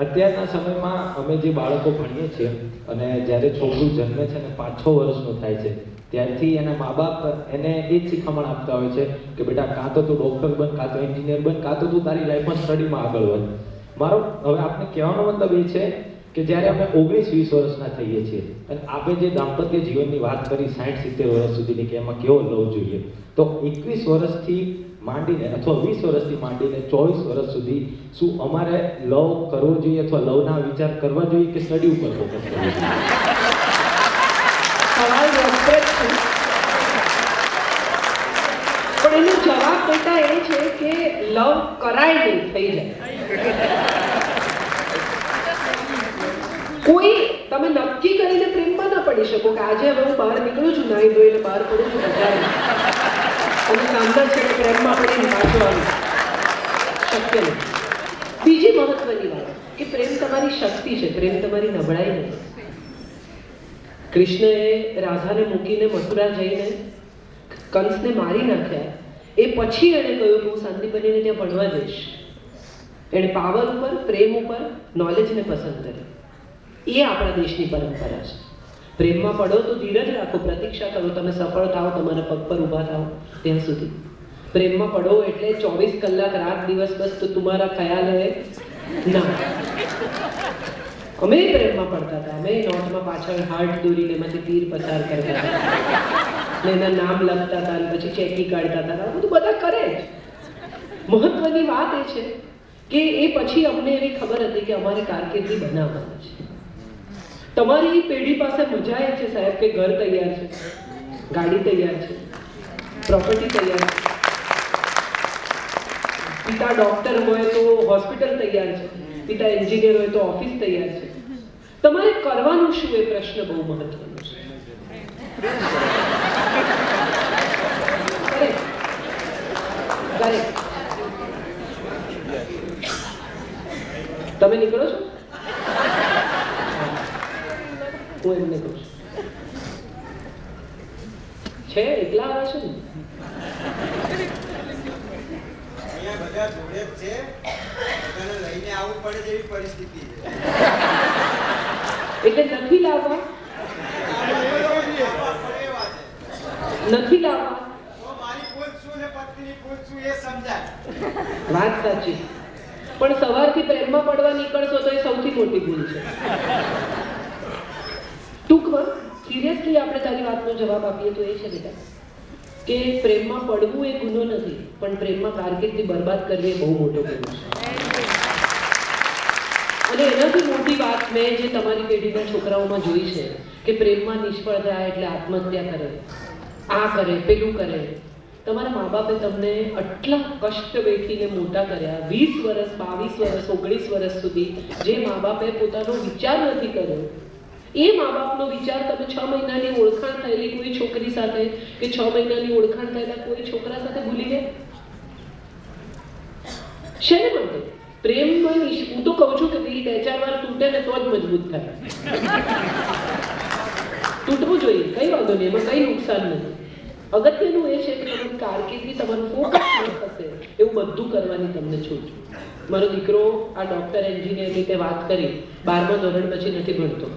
અત્યારના સમયમાં અમે જે બાળકો ભણીએ છીએ અને જ્યારે છોકરું જન્મે છે અને 5-6 વર્ષનું થાય છે ત્યારથી એના મા બાપ એને એ જ શિખામણ આપતા હોય છે કે બેટા કાં તો તું ડૉક્ટર બન, કાં તો એન્જિનિયર બન, કાં તો તું તારી લાઈફમાં સ્ટડીમાં આગળ વધ. મારો હવે આપને કહેવાનો મતલબ એ છે કે જ્યારે અમે 19-20 વર્ષના થઈએ છીએ અને આપણે જે દાંપત્ય જીવનની વાત કરી 60-70 વર્ષ સુધીની કે એમાં કેવો લવ જોઈએ, તો 21 વર્ષથી માંડીને અથવા 20 વર્ષથી માંડીને 24 વર્ષ સુધી શું અમારે લવ કરવો જોઈએ અથવા લવના વિચાર કરવા જોઈએ કે સ્ટડી ઉપર ફોકસ કરવું જોઈએ? સવાલ રસપ્રદ છે, પણ એનો જવાબ બેટા એ છે કે લવ કરાય નહીં, થઈ જાય. કોઈ તમે નક્કી કરીને પ્રેમમાં ના પડી શકો કે આજે હવે હું બહાર નીકળું છું, નાહી ધોઈને બહાર પડું છું, મજા આવે. અને સાંધા છેડે પ્રેમમાં પડીને પાછો આવી શક્ય નથી. બીજી મહત્વની વાત કે પ્રેમ તમારી શક્તિ છે, પ્રેમ તમારી નબળાઈ નથી. કૃષ્ણએ રાધાને મૂકીને મથુરા જઈને કંસને મારી નાખ્યા. એ પછી એણે કહ્યું કે હું શાંતિબનીને ત્યાં ભણવા જઈશ. એણે પાવર ઉપર, પ્રેમ ઉપર, નોલેજને પસંદ કરી. એ આપણા દેશની પરંપરા છે. પ્રેમમાં પડો તો ધીરજ રાખો, પ્રતીક્ષા કરો, તમે સફળ થાઓ, તમારા પગ પર ઊભા થાઓ ત્યાં સુધી. પ્રેમમાં પડો એટલે 24 કલાક રાત દિવસ બસ તો તમારા ખ્યાલ હે ના. અમે પ્રેમમાં પડતા હતા, અમે નોટમાં પાછળ હાર્ટ દોરીને એમાંથી તીર પસાર કરતા હતા ને એના નામ લખતા હતા અને પછી ચેકી કાઢતા હતા. આ બધું બધા કરે જ. મહત્વની વાત એ છે કે એ પછી અમને એવી ખબર હતી કે અમારે કારકિર્દી બનાવવાની છે. તમારી પેઢી પાસે મજા એ છે સાહેબ કે ઘર તૈયાર છે, ગાડી તૈયાર છે, પ્રોપર્ટી તૈયાર છે, પિતા ડોક્ટર હોય તો હોસ્પિટલ તૈયાર છે, પિતા એન્જિનિયર હોય તો ઓફિસ તૈયાર છે. તમારે કરવાનું શું એ પ્રશ્ન બહુ મહત્વનો છે. તમે નીકળો છો? હું એમને કહું છું છે એકલા આવે છે ને અહીંયા બધા જોડે જ છે, બધાને લઈને આવવું પડે જેવી પરિસ્થિતિ છે. એટલે નથી લાવવા, નથી લાવવા તો મારી ભૂલ શું ને પત્નીની ભૂલ શું એ સમજાય. વાત સાચી, પણ સવારથી પ્રેમમાં પડવા નીકળશો તો એ સૌથી મોટી ભૂલ છે. ટૂંકમાં સિરિયસલી આપણે તારી વાતનો જવાબ આપીએ તો એ છે બેટા કે પ્રેમમાં પડવું એ ગુનો નથી, પણ પ્રેમમાં કારકિર્દી બરબાદ કરવી એ બહુ મોટો ગુનો છે. અને એનાથી મોટી વાત મેં જે તમારી પેઢીના છોકરાઓમાં જોઈ છે કે પ્રેમમાં નિષ્ફળ થાય એટલે આત્મહત્યા કરે, આ કરે, પેલું કરે. તમારા મા બાપે તમને આટલા કષ્ટ વેઠીને મોટા કર્યા, 20 વર્ષ, 22 વર્ષ, 19 વર્ષ સુધી જે મા બાપે પોતાનો વિચાર નથી કર્યો, એ મા બાપનો વિચાર તમે 6 મહિનાની ઓળખાણ થયેલી કોઈ છોકરી સાથે કે 6 મહિનાની ઓળખાણ થયેલા કોઈ છોકરા સાથે ભૂલી ગયા. શેને માટે? પ્રેમમાં હું તો કહું છું કે દિલ 2-4 વાર તૂટે ને તો જ મજબૂત થાય. તૂટવું જોઈએ, કઈ વાંધો નહીં, એમાં કઈ નુકસાન નથી. અગત્યનું એ છે કે તમારી કારકિર્દી, તમારું ફોકસ થશે એવું બધું કરવાની તમને છૂટ. મારો દીકરો આ ડોક્ટર એન્જિનિયર રીતે વાત કરી, 12મા ધોરણ પછી નથી ભણતો,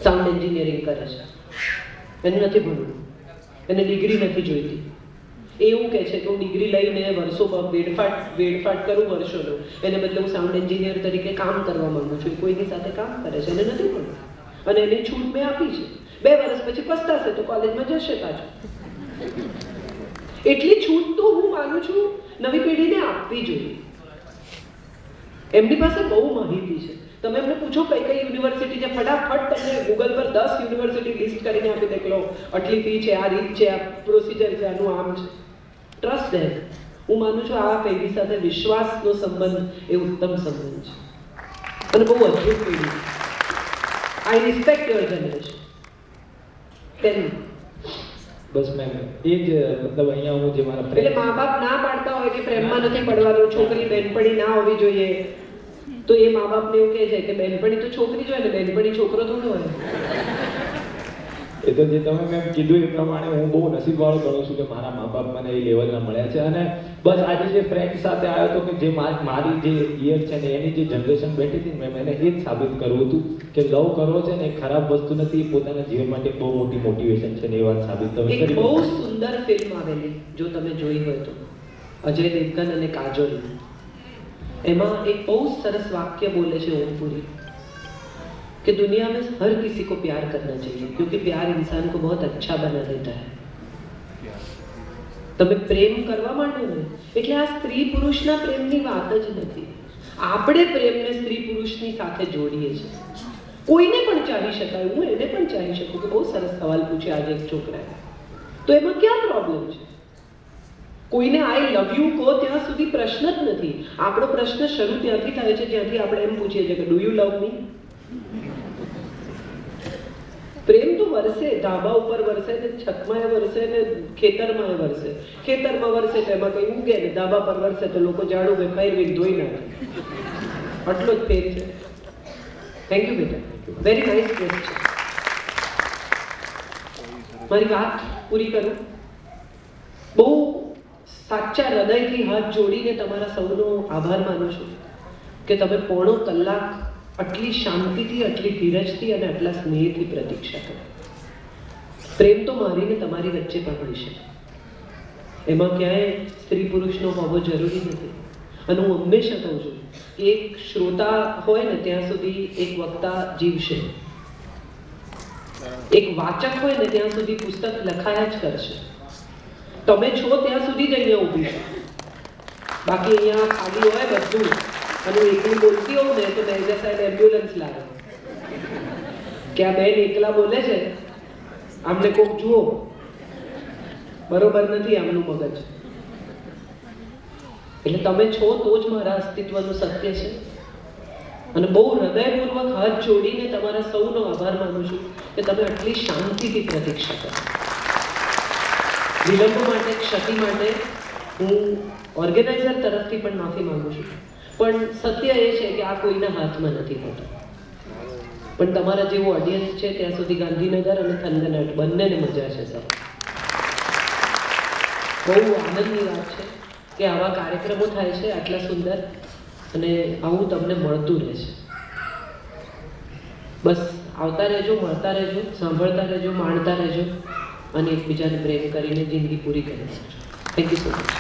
સાઉન્ડ એન્જિનિયરિંગ કરે છે. એને નથી ભણવું, એને ડિગ્રી નથી જોઈતી. એવું કહે છે કે હું ડિગ્રી લઈને વર્ષો વેડફાટ કરું વર્ષોનો, એને બદલે હું સાઉન્ડ એન્જિનિયર તરીકે કામ કરવા માંગુ છું. કોઈની સાથે કામ કરે છે, એને નથી ભણવું અને એને છૂટ મેં આપી છે. 2 વર્ષ પછી પસ્તાશે તો કોલેજમાં જશે પાછું. એટલી છૂટ તો હું માનું છું નવી પેઢીને આપવી જોઈએ. એમની પાસે બહુ માહિતી છે. તમે એમને પૂછો કઈ કઈ યુનિવર્સિટી છે, ફટાફટ તમને ગૂગલ પર 10 યુનિવર્સિટી લિસ્ટ કરીને આપી દે, લો આટલી ફી છે, આ રીત છે, આ પ્રોસિજર છે, આનું આમ છે. ટ્રસ્ટ ધેમ. હું માનું છું આ પેઢી સાથે વિશ્વાસનો સંબંધ એ ઉત્તમ સંબંધ છે અને બહુ અદ્ભુત પેઢી. I respect your generation. બસ મેમ એ જ મતલબ અહીંયા હું જે મારા એટલે મા બાપ ના પાડતા હોય કે પ્રેમમાં નથી પડવાનું, છોકરી બેનપણી ના હોવી જોઈએ, તો એ મા બાપને એવું કહે છે કે બેનપણી તો છોકરી જ હોય ને, બેનપણી છોકરો થોડો હોય. એ તો જે તમે મેમ કીધું એ પ્રમાણે હું બહુ નસીબવાળો ગણું છું કે મારા મા બાપ મને એ લેવલના મળ્યા છે. અને બસ આજે જે ફ્રેન્ડ સાથે આવ્યો હતો કે જે મારી જે યર છે ને એની જે જનરેશન બેઠી હતી મેમ, એને એ જ સાબિત કરવું હતું કે લવ કરવો છે ને એ ખરાબ વસ્તુ નથી, પોતાના જીવન માટે બહુ મોટી મોટિવેશન છે ને એ વાત સાબિત તમે એક કરી. બહુ સુંદર ફિલ્મ આવેલી, જો તમે જોઈ હોય તો, અજય દેવગન અને કાજોલ. એમાં એક બહુ સરસ વાક્ય બોલે છે ઓમપુરી कि दुनिया में हर किसी को प्यार करना चाहिए क्योंकि प्यार इंसान को बहुत अच्छा बना देता है. તમે પ્રેમ કરવા માંડો ને એટલે આ સ્ત્રી પુરુષના પ્રેમની વાત જ નથી. આપણે પ્રેમને સ્ત્રી પુરુષની સાથે જોડીએ છીએ. કોઈને પણ ચાહી શકાય, હું એને પણ ચાહી શકું. કે બહુ સરસ સવાલ પૂછ્યો આજે એક છોકરાએ, તો એમાં ક્યાં પ્રોબ્લેમ છે? કોઈને આઈ લવ યુ કહો ત્યાં સુધી પ્રશ્ન જ નથી. આપણો પ્રશ્ન શરૂ ત્યાંથી થાય છે જ્યાંથી આપણે એમ પૂછીએ છીએ કે ડુ યુ લવ મી. પ્રેમ તો વરસે, ધાબા ઉપર વરસે ને છતમાં વરસે ને ખેતરમાં વરસે. ખેતરમાં વરસે તો એમાં કંઈ ઉગે ને ધાબા પર વરસે તો લોકો ઝાડુ કે ફેરવીને ધોઈ નાખે. આટલો જ ફેર છે. થેન્ક યુ બેટા, વેરી નાઇસ ક્વેશ્ચન. મારી વાત પૂરી કરું. બહુ સાચા હૃદયથી હાથ જોડીને તમારા સૌનો આભાર માનું છું કે તમે પોણો કલાક આટલી શાંતિથી, આટલી ધીરજથી અને આટલા સ્નેહથી પ્રતીક્ષા કરો. પ્રેમ તો મારીને તમારી વચ્ચે પણ હોઈ શકે, એમાં ક્યાંય સ્ત્રી પુરુષનો હોવો જરૂરી નથી. અને હું હંમેશા કહું છું કે એક શ્રોતા હોય ને ત્યાં સુધી એક વક્તા જીવશે, એક વાચક હોય ને ત્યાં સુધી પુસ્તક લખાયા જ કરશે. તમે છો ત્યાં સુધી જ અહીંયા ઊભી છે, બાકી અહીંયા ખાલી હોય બધું અને હું એકલી બોલતી હોઉં ને તો મેનેજર સાહેબ એમ્બ્યુલન્સ લાવે કે આ બેન એકલા બોલે છે, આમને કોક જુઓ, બરોબર નથી આમનું મગજ. એટલે તમે છો તો જ મારા અસ્તિત્વનું સત્ય છે. અને બહુ હૃદયપૂર્વક હાથ જોડીને તમારા સૌનો આભાર માનું છું કે તમે આટલી શાંતિથી પ્રતીક્ષા કરો. વિલંબ માટે, ક્ષતિ માટે હું ઓર્ગેનાઇઝર તરફથી પણ માફી માંગુ છું. પણ સત્ય એ છે કે આ કોઈના હાથમાં નથી હોતું. પણ તમારા જેવો ઓડિયન્સ છે ત્યાં સુધી ગાંધીનગર અને થંડરનટ બંનેને મજા છે સર. બહુ આનંદની વાત છે કે આવા કાર્યક્રમો થાય છે આટલા સુંદર, અને આવું તમને મળતું રહેશે. બસ આવતા રહેજો, મળતા રહેજો, સાંભળતા રહેજો, માણતા રહેજો અને એકબીજાને પ્રેમ કરીને જિંદગી પૂરી કરી શકજો. Thank you so much.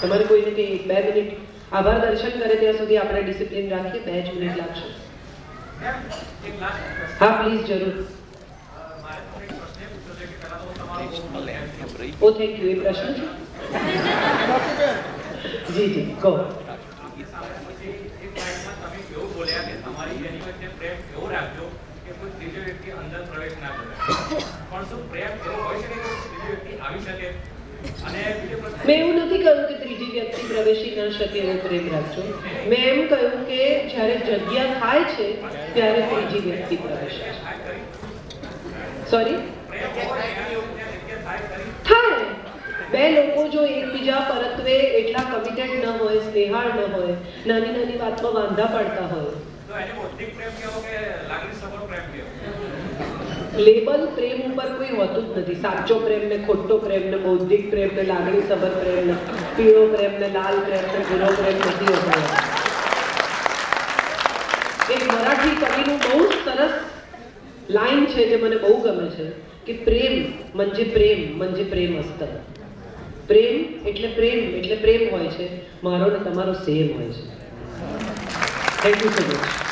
તમારે કોઈને કંઈ 2 મિનિટ આભાર દર્શન કરે ત્યાં સુધી આપણે ડિસિપ્લિન રાખીએ. 2 જ મિનિટ લાગશે. હા પ્લીઝ, જરૂર. ઓ થેન્ક યુ. એ પ્રશ્ન છે? જી જી, કહો. મેં એવું નથી કહ્યું કે ત્રીજી વ્યક્તિ પ્રવેશી ન શકે એવો પ્રેમ રાખજો. મેં એમ કહ્યું કે જ્યારે જગ્યા થાય છે ત્યારે ત્રીજી વ્યક્તિ પ્રવેશે છે. સોરી, થાય. 2 લોકો જો એકબીજા પરત્વે એટલા કમિટેડ ન હોય, સ્નેહાળ ન હોય, નાની નાની વાતમાં વાંધા પડતા હોય, લેબલ પ્રેમ ઉપર કોઈ હોતું જ નથી. સાચો પ્રેમ ને ખોટો પ્રેમ ને બૌદ્ધિક પ્રેમ ને લાગણી સભર પ્રેમ ને પીળો પ્રેમ ને લાલ પ્રેમ ને ભૂરો પ્રેમ નથી હોતો. એક મરાઠી કવિનું બહુ સરસ લાઈન છે જે મને બહુ ગમે છે કે પ્રેમ म्हणजे પ્રેમ અસ્ત. પ્રેમ એટલે પ્રેમ હોય છે, મારો ને તમારો સેમ હોય છે. Thank you so much.